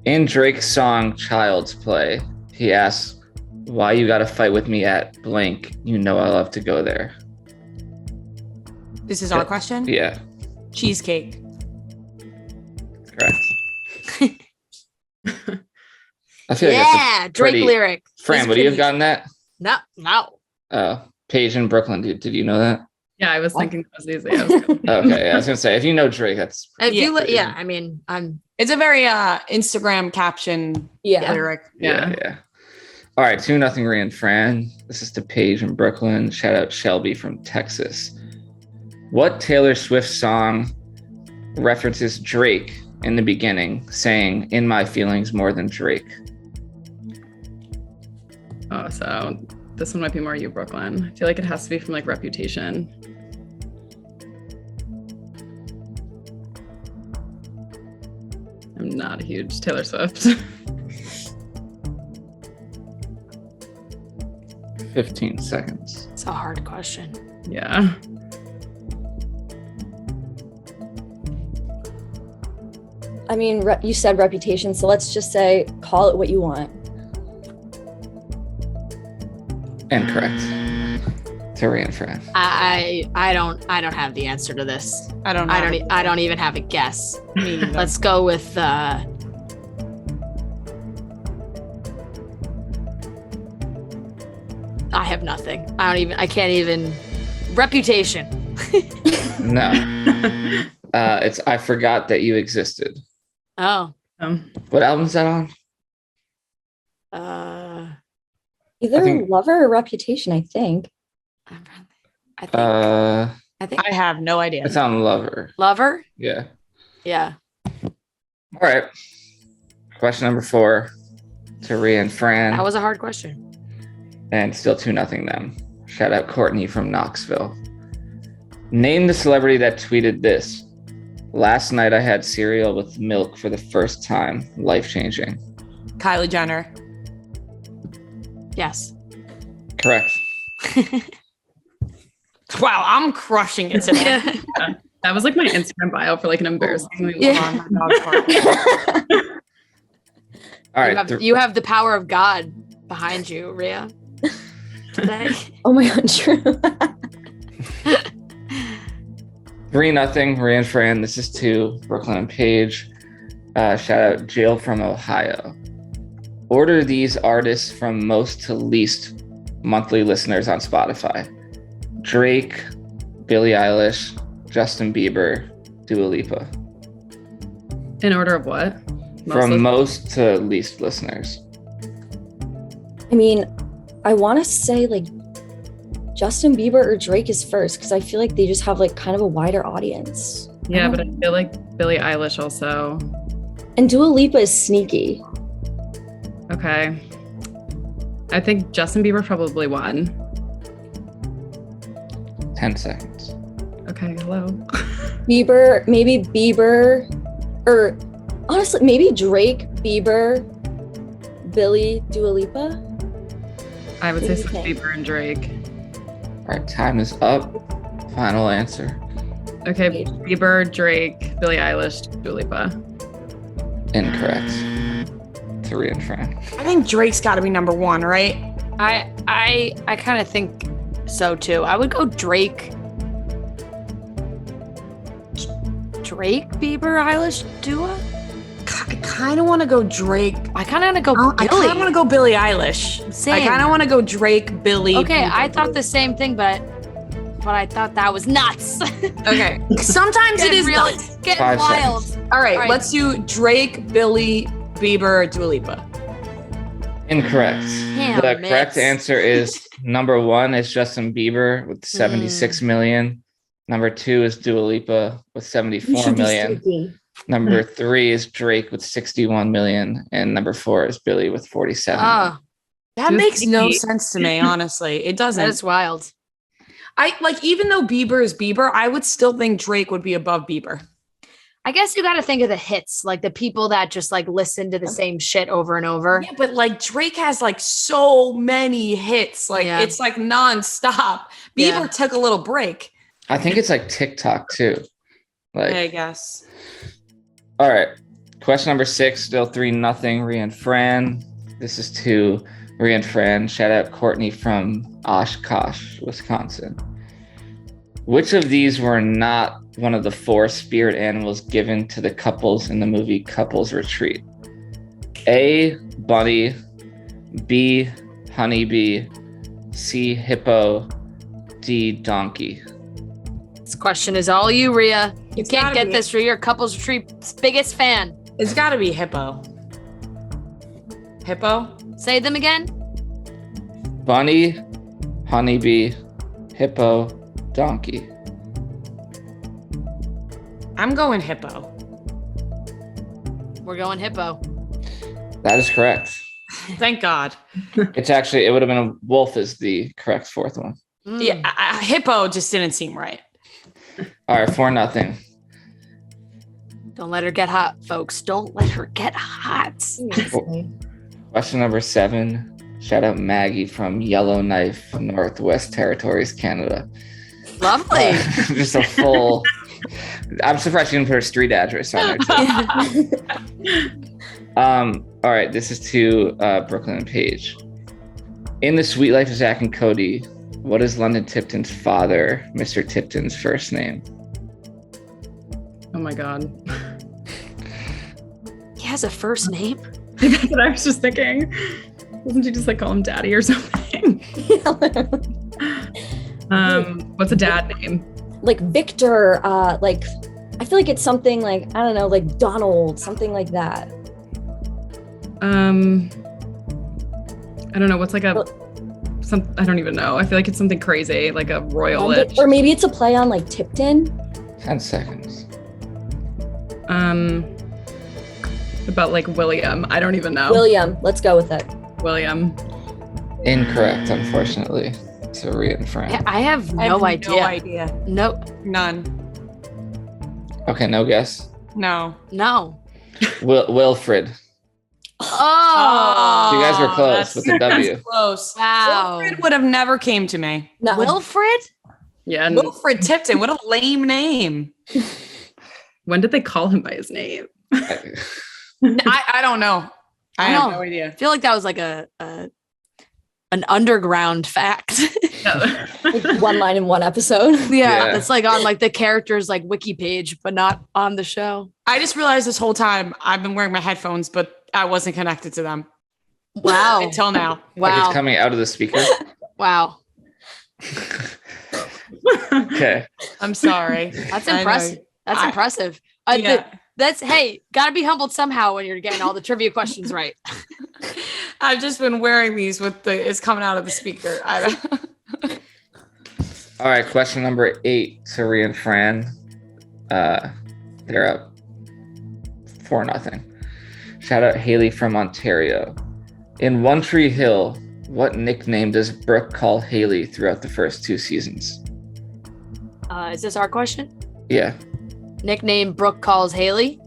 In Drake's song Child's Play, he asks, "Why you gotta fight with me at blank? You know I love to go there." This is our question? Yeah, Cheesecake. correct. I feel like Yeah, Drake pretty- lyric. Fran, He's would you have pretty- gotten that? No. Paige in Brooklyn, did you know that? Yeah, I was thinking that was easy. I was good. Okay, I was gonna say, if you know Drake, that's If Yeah. you, I mean, I'm It's a very Instagram caption Yeah. lyric. yeah. All right, 2-0 Ria and Fran. This is to Paige in Brooklyn. Shout out Shelby from Texas. What Taylor Swift song references Drake in the beginning, saying "In my feelings more than Drake"? Oh, so this one might be more you, Brooklyn. I feel like it has to be from like Reputation. I'm not a huge Taylor Swift. 15 seconds. it's a hard question. Yeah. I mean, you said Reputation, so let's just say call it what you want. Incorrect. To Ria and Fran. I don't have the answer to this. I don't know. I don't even have a guess. Me neither. Let's go with I have nothing. I can't even Reputation. No. It's I Forgot That You Existed. Oh. What album is that on? Either think- Lover or Reputation, I think. I think Uh, I I have no idea. it's on Lover. Lover. Yeah. Yeah. All right. Question number 4 to Ria and Fran. That was a hard question. And still 2-0 them. Shout out Courtney from Knoxville. Name the celebrity that tweeted this. Last night I had cereal with milk for the first time. Life-changing. Kylie Jenner. Yes. Correct. Wow, I'm crushing it today. That was like my Instagram bio for like an embarrassingly Yeah. long. My dog's barking. All right. You have the power of God behind you, Ria. Today. Oh my God, true. 3-0 Ria and Fran. This is to Brooklyn and Paige. Shout out Jill from Ohio. Order these artists from most to least monthly listeners on Spotify. Drake, Billie Eilish, Justin Bieber, Dua Lipa. In order of what? From most to least listeners. I mean, I want to say like Justin Bieber or Drake is first because I feel like they just have like kind of a wider audience. Yeah, but I feel like Billie Eilish also. And Dua Lipa is sneaky. Okay. I think Justin Bieber probably won. 10 seconds. Okay, hello. Bieber, or honestly, maybe Drake, Bieber, Billie, Dua Lipa. I would say What do you some think? Bieber and Drake. All right, time is up. Final answer. Okay, Bieber, Drake, Billie Eilish, Dua Lipa. Incorrect. To Ria Fran. I think Drake's got to be number one, right? I kind of think so too. I would go Drake, Bieber, Eilish, Dua. I kind of want to go Drake. I kind of want to go I Billie. kind of want to go Billie Eilish. Same. I kind of want to go Drake, Billie. Okay, I thought the same thing, but I thought that was nuts. Okay. Sometimes it is really nuts. getting 5 wild. seconds. All right, All right. let's do Drake, Billie, Bieber, Dua Lipa. Incorrect. Damn, The Mitz. correct answer is number 1 is Justin Bieber with 76 million. Number 2 is Dua Lipa with 74 million. Number 3 is Drake with 61 million. And number 4 is Billie with 47 million. Oh, That Just makes no sneaky. sense to me, honestly. It doesn't. that is wild. I like, even though Bieber is Bieber, I would still think Drake would be above Bieber. I guess you got to think of the hits, like the people that just like listen to the same shit over and over. Yeah, but like Drake has like so many hits. Like Yeah. it's like nonstop. Bieber Yeah. took a little break. I think it's like TikTok too. Like, I guess. all right. Question number 6, still 3-0. Ria and Fran. This is to Ria and Fran. Shout out Courtney from Oshkosh, Wisconsin. Which of these were not one of the 4 spirit animals given to the couples in the movie Couples Retreat? A, bunny. B, honeybee. C, hippo. D, donkey. This question is all you, Ria. You It's can't gotta get be. this. You're Couples Retreat's biggest fan. It's got to be hippo. Hippo? Say them again. Bunny, honeybee, hippo, donkey. I'm going hippo. We're going hippo. That is correct. Thank God. It's actually, it would have been a wolf is the correct 4th one. Mm. Yeah, hippo just didn't seem right. All right, 4-0. Don't let her get hot, folks. Don't let her get hot. Question number 7. Shout out Maggie from Yellowknife, Northwest Territories, Canada. Lovely. Just a full. I'm surprised you didn't put her street address on there too. All right, this is to Brooklyn and Paige. In The Sweet Life of Zach and Cody, what is London Tipton's father, Mr. Tipton's first name? Oh my God. He has a first name. That's what I was just thinking. Doesn't she just like call him daddy or something? What's a dad name? Like Victor, like I feel like it's something like, I don't know, like Donald, something like that. I don't know. What's like a I don't even know. I feel like it's something crazy, like a royalish. Or maybe it's a play on like Tipton. 10 seconds. About like William. I don't even know. William, let's go with it. William. Incorrect, unfortunately. To Ria and Fran. I have no idea. No idea. No. None. Okay, no guess. No. No. Wilfred. Oh. You guys were close that's- with the W. Close. Wow. Wilfred would have never came to me. No. Wilfred? Yeah. And Wilfred Tipton. What a lame name. when did they call him by his name? I don't know. I have no idea. I feel like that was like an underground fact. Like one line in one episode. Yeah. It's like on like the character's like wiki page, but not on the show. I just realized this whole time I've been wearing my headphones, but I wasn't connected to them Wow. until now. Like Wow. it's coming out of the speaker. Wow. Okay. I'm sorry. That's I know. impressive. That's I- impressive. Yeah. Hey, gotta be humbled somehow when you're getting all the trivia questions right. I've just been wearing these it's coming out of the speaker. All right, question number 8 to Ria and Fran. They're up 4-0. Shout out Haley from Ontario. In One Tree Hill, what nickname does Brooke call Haley throughout the first 2 seasons? Is this our question? Yeah. Nickname Brooke calls Haley?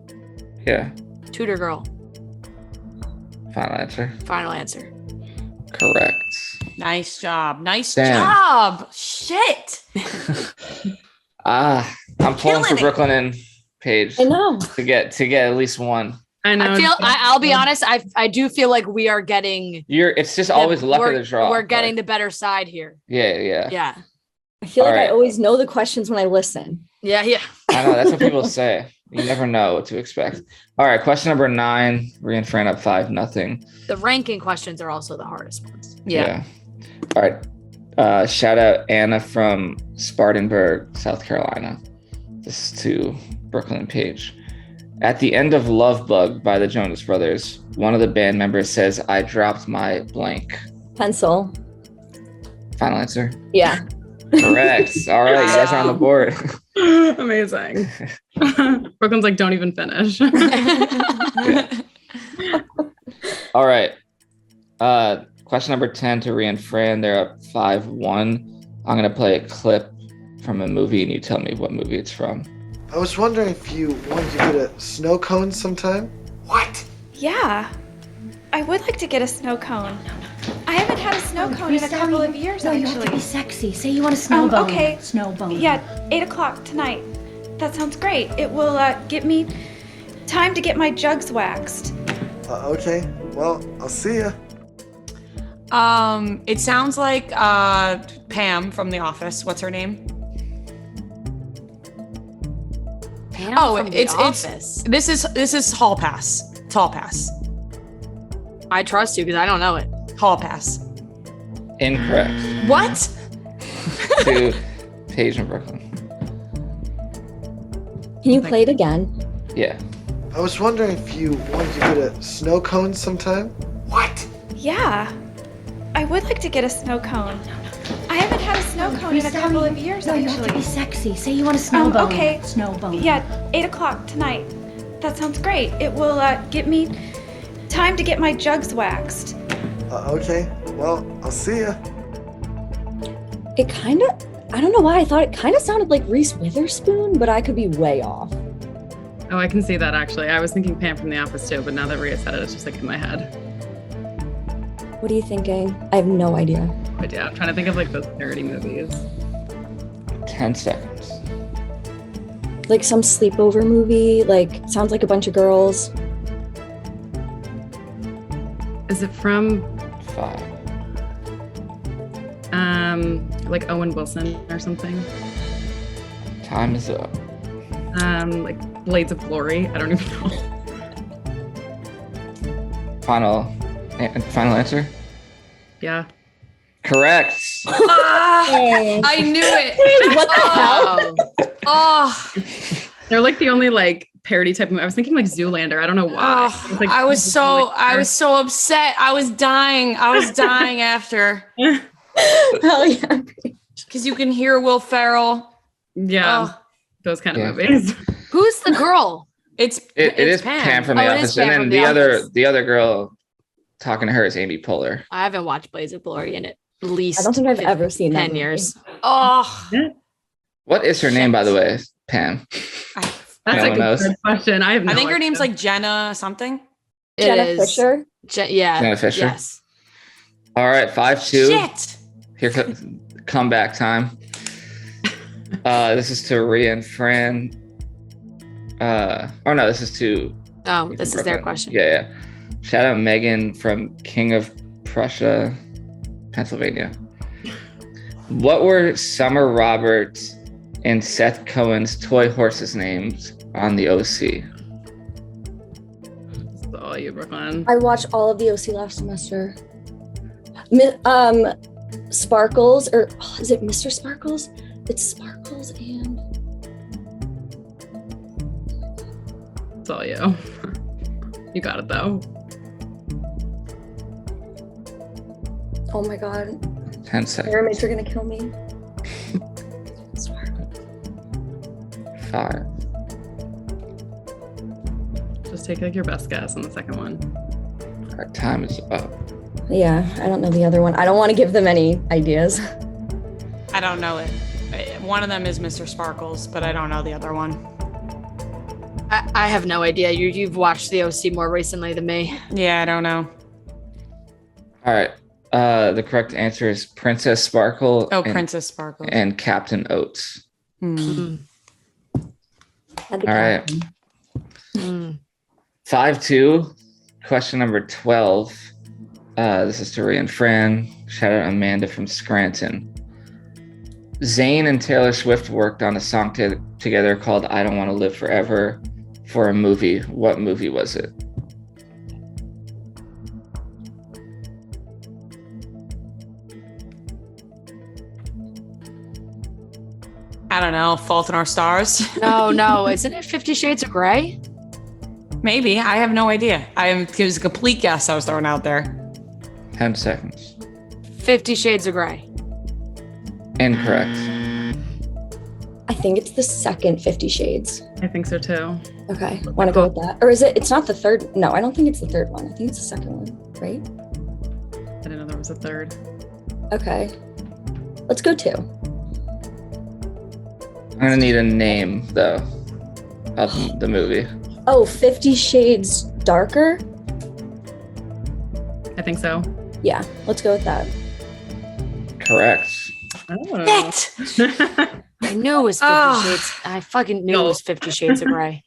Yeah. Tutor girl. Final answer. Final answer. Correct. Nice job. Nice Damn. job. Shit. I'm pulling Killing for it. Brooklyn and Paige I know. to get at least one. I know. I'll be honest. I do feel like we are getting. It's just always luck of the draw. We're getting the better side here. Yeah. Yeah. I feel All like right. I always know the questions when I listen. Yeah. I know, that's what people say. You never know what to expect. All right, question number 9. Ria and Fran up 5-0. The ranking questions are also the hardest ones. Yeah. All right. Shout out Anna from Spartanburg, South Carolina. This is to Brooklyn and Paige. At the end of Love Bug by the Jonas Brothers, one of the band members says, "I dropped my blank." Pencil. Final answer. Yeah. Correct. All right, you guys are on the board. Amazing. Brooklyn's like, don't even finish. All right. Question number 10 to Ria and Fran. They're up 5-1. I'm going to play a clip from a movie and you tell me what movie it's from. I was wondering if you wanted to get a snow cone sometime? What? Yeah, I would like to get a snow cone. I haven't had a snow cone in a couple of years, No, actually. you have to be sexy. Say you want a snow bone. Okay. Snow bone. Yeah, 8 o'clock tonight. That sounds great. It will get me time to get my jugs waxed. Okay. Well, I'll see ya. It sounds like Pam from The Office. What's her name? Pam Oh, from The it's Office. this is Hall Pass. It's Hall Pass. I trust you because I don't know it. Hall Pass. Incorrect. What? To Paige and Brooklyn. Can you play it again? Yeah. I was wondering if you wanted to get a snow cone sometime? What? Yeah, I would like to get a snow cone. I haven't had a snow cone in a couple of years, No, you have to be actually. sexy. Say you want a snow bone. Okay. Snow bone. Yeah, 8 o'clock tonight. That sounds great. It will get me time to get my jugs waxed. Okay. Well, I'll see ya. It kind of, I don't know why I thought it kind of sounded like Reese Witherspoon, but I could be way off. Oh, I can see that actually. I was thinking Pam from The Office too, but now that Ria said it, it's just like in my head. What are you thinking? I have no idea. But yeah, I'm trying to think of like those parody movies. 10 seconds. Like some sleepover movie, like sounds like a bunch of girls. Is it from 5. like Owen Wilson or something? Time is up. Like Blades of Glory? I don't even know. Final answer? Yeah. Correct. I knew it. What the hell? Oh, They're like the only like parody type of. I was thinking like Zoolander. I don't know why. oh, It's, like, I was so upset. I was dying after Hell yeah. because you can hear Will Ferrell. Yeah, Oh, those kind of Yeah. movies. Who's the girl? It is Pam from Oh, The it is Office. Pam And from then The the other girl talking to her is Amy Poehler. I haven't watched Blades of Glory in at least I don't think I've ever seen that 10 movie. years. Oh, What is her name, by the way? Pam. That's No like one a knows. good question. I have no I think her idea. name's like Jenna something. It Jenna is Fisher. Yeah. Jenna Fisher. Yes. All right, 5-2. Shit. Here comes comeback time. This is to Ria and Fran. No, this is to. Oh, this is their Brooklyn. question. Yeah. Shout out Megan from King of Prussia, Pennsylvania. What were Summer Roberts and Seth Cohen's toy horses' names on the OC? This is all you, Brooklyn. I watched all of the OC last semester. Sparkles, or is it Mr. Sparkles? It's Sparkles and It's all you. You got it though. Oh my god. 10 seconds. Pyramids are gonna kill me. 5. Just take like your best guess on the second one. Our time is up. Yeah, I don't know the other one. I don't want to give them any ideas. I don't know it. One of them is Mr. Sparkles, but I don't know the other one. I have no idea. You've watched the OC more recently than me. Yeah, I don't know. All right. The correct answer is Princess Sparkle. Oh, Princess Sparkles. And Captain Oats. Hmm. All right. 5-2. Question number 12. This is to Ria and Fran. Shout out Amanda from Scranton. Zayn and Taylor Swift worked on a song together called I Don't Want to Live Forever for a movie. What movie was it? I don't know. Fault in Our Stars. No. Isn't it 50 Shades of Grey? Maybe. I have no idea. It was a complete guess I was throwing out there. 10 seconds. 50 Shades of Grey. Incorrect. I think it's the second 50 Shades. I think so too. Okay, want to go with that? Or is it? It's not the third. No, I don't think it's the third one. I think it's the second one, right? I didn't know there was a third. Okay, let's go 2. I'm going to need a name, though, of the movie. Oh, 50 Shades Darker? I think so. Yeah, let's go with that. Correct. Oh. I knew it was 50 Shades. I fucking knew it was 50 Shades of Grey.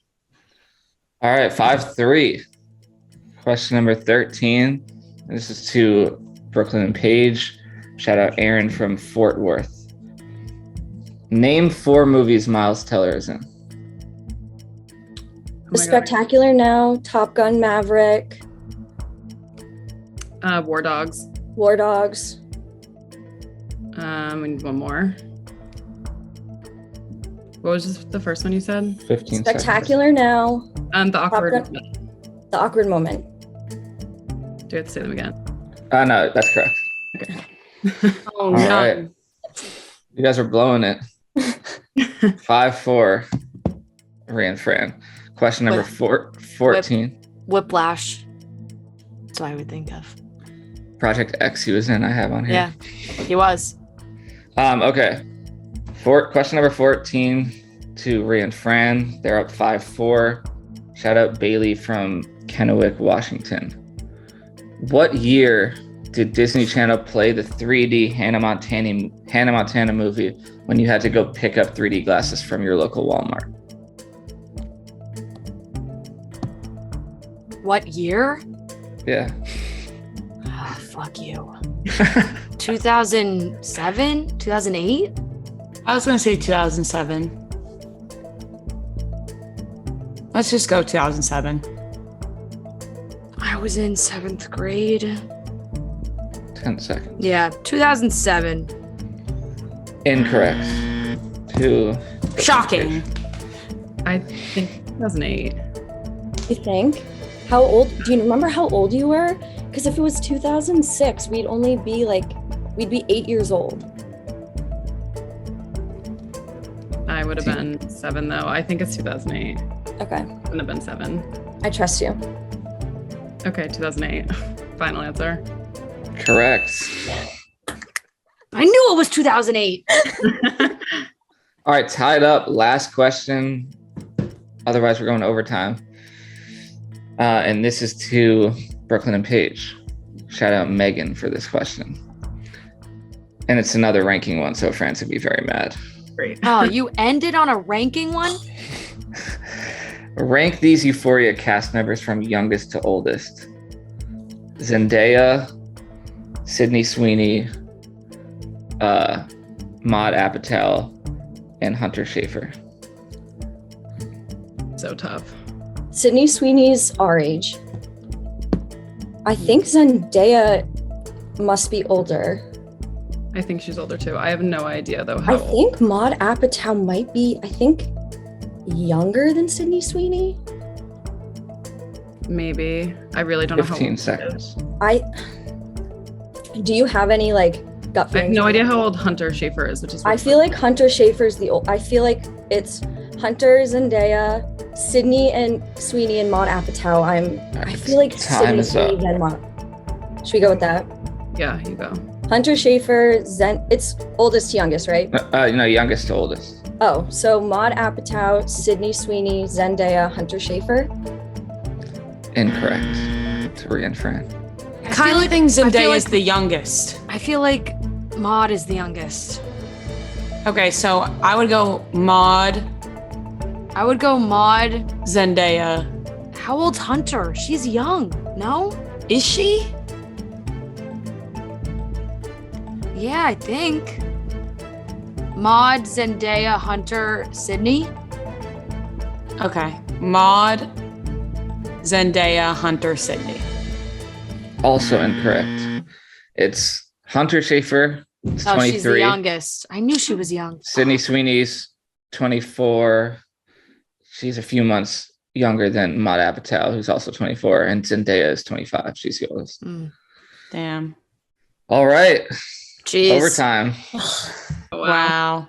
All right, 5-3. Question number 13. This is to Brooklyn and Paige. Shout out Aaron from Fort Worth. Name 4 movies Miles Teller is in. The Spectacular Now, Top Gun Maverick, War Dogs. War Dogs. We need one more. What was the first one you said? 15 Spectacular Now. The awkward. The Awkward Moment. Do you have to say them again? No, that's correct. Okay. Oh, All no. right. You guys are blowing it. 5-4. Ria and Fran. Question number 14. Whiplash. That's what I would think of. Project X he was in, I have on here. Yeah, he was. Okay. Question number 14 to Ria and Fran. They're up 5-4. Shout out Bailey from Kennewick, Washington. What year did Disney Channel play the 3D Hannah Montana movie when you had to go pick up 3D glasses from your local Walmart? What year? Yeah. Oh, fuck you. 2007? 2008? I was going to say 2007. Let's just go 2007. I was in 7th grade. 10 seconds. Yeah, 2007. Incorrect. 2. Shocking. I think 2008. You think? How old? Do you remember how old you were? Because if it was 2006, we'd be 8 years old. I would have been 7 though. I think it's 2008. Okay. Wouldn't have been 7. I trust you. Okay, 2008. Final answer. Correct. I knew it was 2008. All right, tied up. Last question. Otherwise, we're going to overtime. And this is to Brooklyn and Paige. Shout out Megan for this question. And it's another ranking one, so France would be very mad. Great. Oh, you ended on a ranking one? Rank these Euphoria cast members from youngest to oldest. Zendaya, Sydney Sweeney, Maude Apatow, and Hunter Schafer. So tough. Sydney Sweeney's our age. I think Zendaya must be older. I think she's older too. I have no idea though I how old. think Maude Apatow might be, younger than Sydney Sweeney. Maybe. I really don't know how 15 old seconds. Do you have any like gut I have feelings? no idea how old Hunter Schafer is, which is I feel like Hunter Schafer's the old. I feel like it's Hunter, Zendaya, Sydney and Sweeney and Maude Apatow. I feel like Time Sydney, is Sweeney, up. then Maude. Should we go with that? Yeah, you go. Hunter Schafer, it's oldest to youngest, right? Youngest to oldest. Oh, so Maude Apatow, Sydney Sweeney, Zendaya, Hunter Schafer. Incorrect. To Ria and Fran. I kind of think Zendaya feel is like- the youngest. I feel like Maude is the youngest. Okay, so I would go Maude, I would go Maude. Zendaya. How old's Hunter? She's young. No? Is she? Yeah, I think. Maude, Zendaya, Hunter, Sydney. Okay. Maude, Zendaya, Hunter, Sydney. Also incorrect. It's Hunter Schafer, is Oh, she's the 23. youngest. I knew she was young. Sydney Sweeney's 24. She's a few months younger than Maude Apatow, who's also 24, and Zendaya is 25. She's the oldest. Damn. All right. Jeez. Overtime. Wow.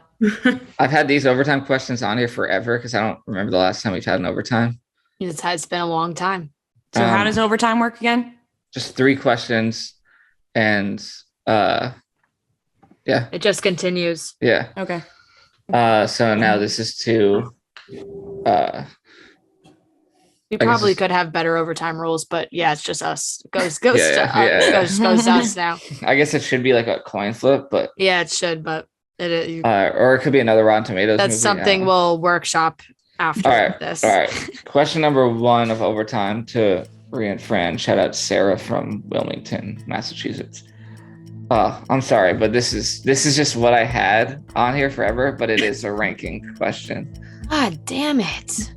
I've had these overtime questions on here forever because I don't remember the last time we've had an overtime. It's been a long time. So how Um, does overtime work again? Just 3 questions, and It just continues. yeah. Okay. So now this is to We guess probably it's- could have better overtime rules, but yeah, it's just us. Goes Yeah, to yeah. goes to us now. I guess it should be like a coin flip, but Yeah, it should, but it or it could be another Rotten Tomatoes that's movie. something we'll workshop after All right. this. All right. Question number 1 of overtime to Ria and Fran. Shout out Sarah from Wilmington, Massachusetts. I'm sorry, but this is just what I had on here forever, but it is a ranking question. God damn it.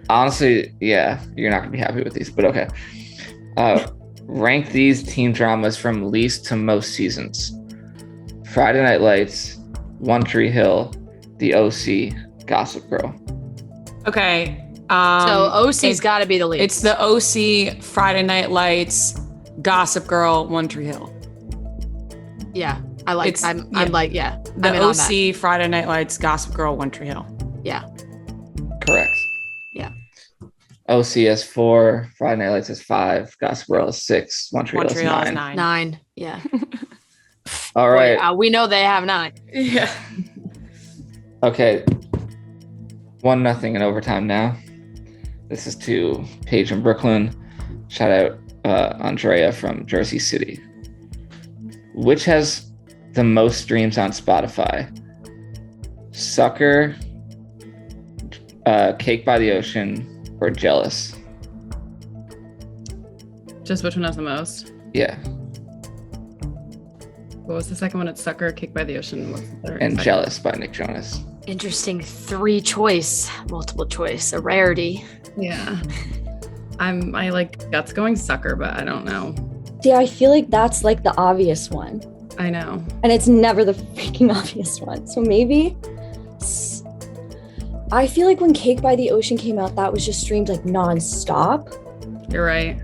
Honestly, yeah, you're not gonna be happy with these, but okay. Rank these teen dramas from least to most seasons. Friday Night Lights, One Tree Hill, The OC, Gossip Girl. Okay. So OC's got to be the lead. It's the OC, Friday Night Lights, Gossip Girl, One Tree Hill. Yeah, I like. It's- I'm yeah. like, yeah. The I'm in on that. OC, Friday Night Lights, Gossip Girl, One Tree Hill. Yeah. Correct. Yeah. OC has 4, Friday Night Lights has 5, Gossip Girl is 6, One Tree One Hill Tree is Hill 9. is 9. 9. Yeah. All right. We know they have 9. Yeah. Okay. 1-0 in overtime now. This is to Paige in Brooklyn. Shout out Andrea from Jersey City. Which has the most streams on Spotify? Sucker, Cake by the Ocean, or Jealous? Just which one has the most? Yeah, What was the second one? It's Sucker, Kicked by the Ocean. What's the third? and Second. Jealous by Nick Jonas. Interesting 3 choice, multiple choice, a rarity. Yeah. I like that's going Sucker, but I don't know. See, I feel like that's like the obvious one, I know. and it's never the freaking obvious one. So maybe I feel like when Cake by the Ocean came out, that was just streamed like nonstop, You're right.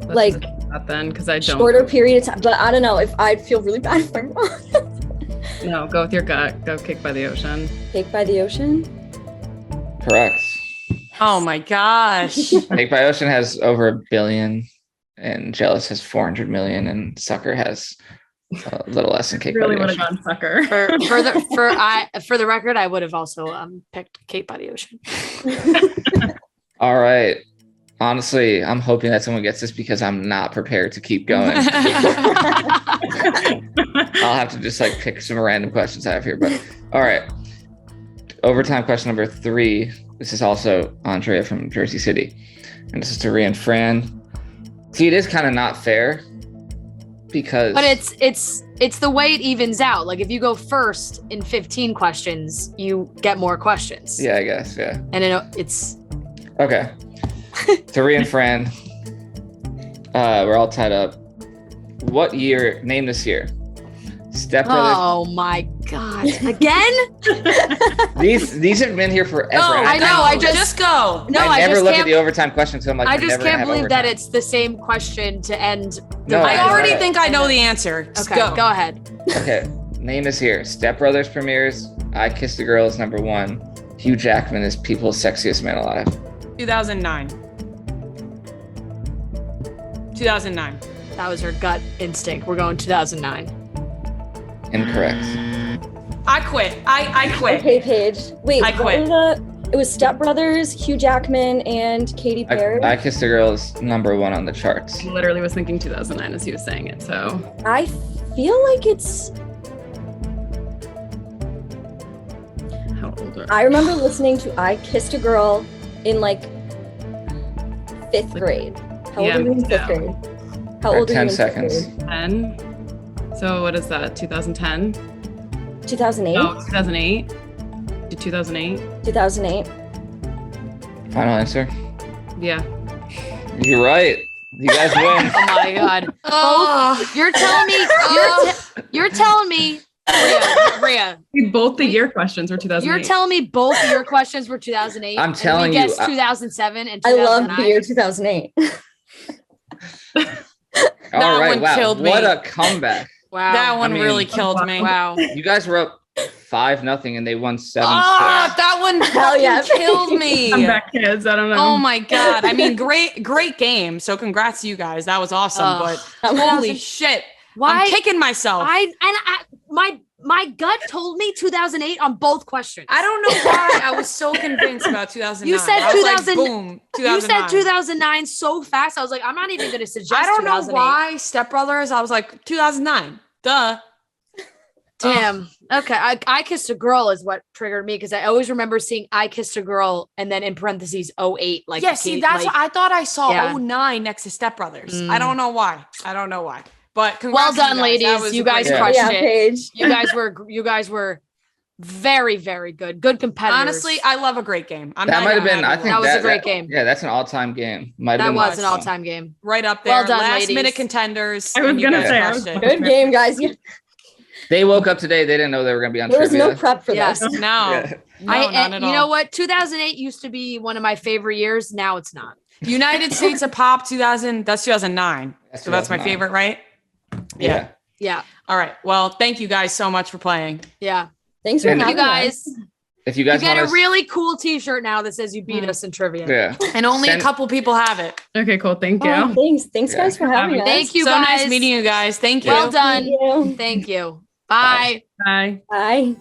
Let's like just do that then, because I don't. shorter period of time. But I don't know if I'd feel really bad if I'm wrong. No, go with your gut. Go Kicked by the Ocean. Cake by the Ocean. Correct. Oh my gosh. Cake by Ocean has over 1 billion, and Jealous has 400 million, and Sucker has a little less than Cake Really by would the have Ocean. gone Sucker. For the record, I would have also picked Cape by the Ocean. All right. Honestly, I'm hoping that someone gets this because I'm not prepared to keep going. I'll have to just like pick some random questions I have here. But all right. Overtime question number 3. This is also Andrea from Jersey City. And this is to Ria and Fran. See, it is kind of not fair because But it's the way it evens out. Like if you go first in 15 questions, you get more questions. yeah, I guess. Yeah. And it's Okay. To Ria and Fran. We're all tied up. What year? Name this year. Step Brothers. Oh my God. Again? These have been here forever. No, I know. I just go. No, I never just look at can't. the overtime question, so I'm like, I we're just never gonna can't have believe that overtime. it's the same question to end. No, I I already know. think I know the answer. Just Okay, go. ahead. Okay, name is here. Step Brothers premieres. I Kissed a Girl is number 1. Hugh Jackman is People's Sexiest Man Alive. 2009. 2009. That was her gut instinct. We're going 2009. Incorrect. I quit. I quit. Okay, Paige. Wait, I what quit. were it was Step Brothers, Hugh Jackman, and Katy Perry. I Kissed a Girl is number 1 on the charts. I literally was thinking 2009 as he was saying it. So I feel like it's. how old are I remember listening to I Kissed a Girl in like 5th grade. How old Yeah, are you in me 5th too. grade? How All right, old are you 10 in 5th seconds. grade? 10? So what is that? 2010? 2008? No, 2008. Did 2008? 2008. Final answer. Yeah. You're right. You guys win. Oh my God. Oh, You're telling me. You're telling me. Ria. Oh. Both the year questions were 2008. You're telling me both of your questions were 2008. I'm telling and you, we guessed 2007 and I 2009. love the year 2008. All That right, one wow. killed me. What a comeback. Wow. that one I mean- really killed me. Wow. You guys were up 5-0 and they won 7-6. Ah, that one Hell fucking yeah. killed me. Comeback kids. I don't know. Oh my God. I mean, great game. So congrats to you guys. That was awesome. Ugh. But holy shit. Why? I'm kicking myself. My gut told me 2008 on both questions. I don't know why I was so convinced about 2009. You said I was like, 2000 boom, You said 2009. 2009 so fast. I was like, I'm not even going to suggest. I don't know 2008. why Step Brothers. I was like 2009. Duh. Damn. Okay. I Kissed a Girl is what triggered me because I always remember seeing I Kissed a Girl and then in parentheses 08. Like Yeah. See, that's what I thought. I saw Yeah. 09 next to Step Brothers. Mm. I don't know why. But well congrats done, to you guys. That ladies. was You a great guys game. crushed Yeah, it. Paige. You guys were very, very good. Good competitors. Honestly, I love a great game. I'm That not might have even been, mad I at think That was a that- great game. Yeah, that's an all-time game. Might have That been was an one. all-time game. right up there. Well done, Last ladies. minute contenders. I was and you gonna guys say, I crushed was- it. Good game, guys. Yeah. They woke up today. They didn't know they were going to be on There was trivia. no prep for Yes. this. No, Yeah. no, not at all. You know what? 2008 used to be one of my favorite years. Now it's not. United States of Pop 2000. That's 2009. That's So that's my 2009. favorite, right? Yeah. Yeah. All right. Well, thank you guys so much for playing. Yeah. Thanks for And- having You guys, If you you guys get want a really cool t-shirt now that says you beat us in trivia. yeah. And only Send- a couple people have it. Okay, cool. Thank you. Oh, thanks. Thanks, Yeah. guys, for having us. Thank you so guys. nice meeting you guys. Thank you. Well done. Thank you. Thank you. Bye. Bye. Bye.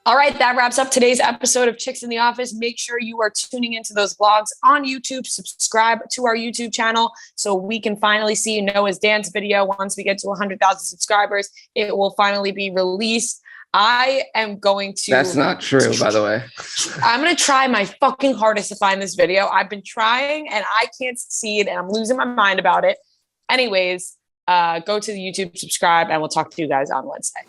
All right, that wraps up today's episode of Chicks in the Office. Make sure you are tuning into those vlogs on YouTube. Subscribe to our YouTube channel so we can finally see Noah's dance video. Once we get to 100,000 subscribers, it will finally be released. I am going to... That's not true, by the way. I'm going to try my fucking hardest to find this video. I've been trying and I can't see it and I'm losing my mind about it. Anyways, go to the YouTube, subscribe, and we'll talk to you guys on Wednesday.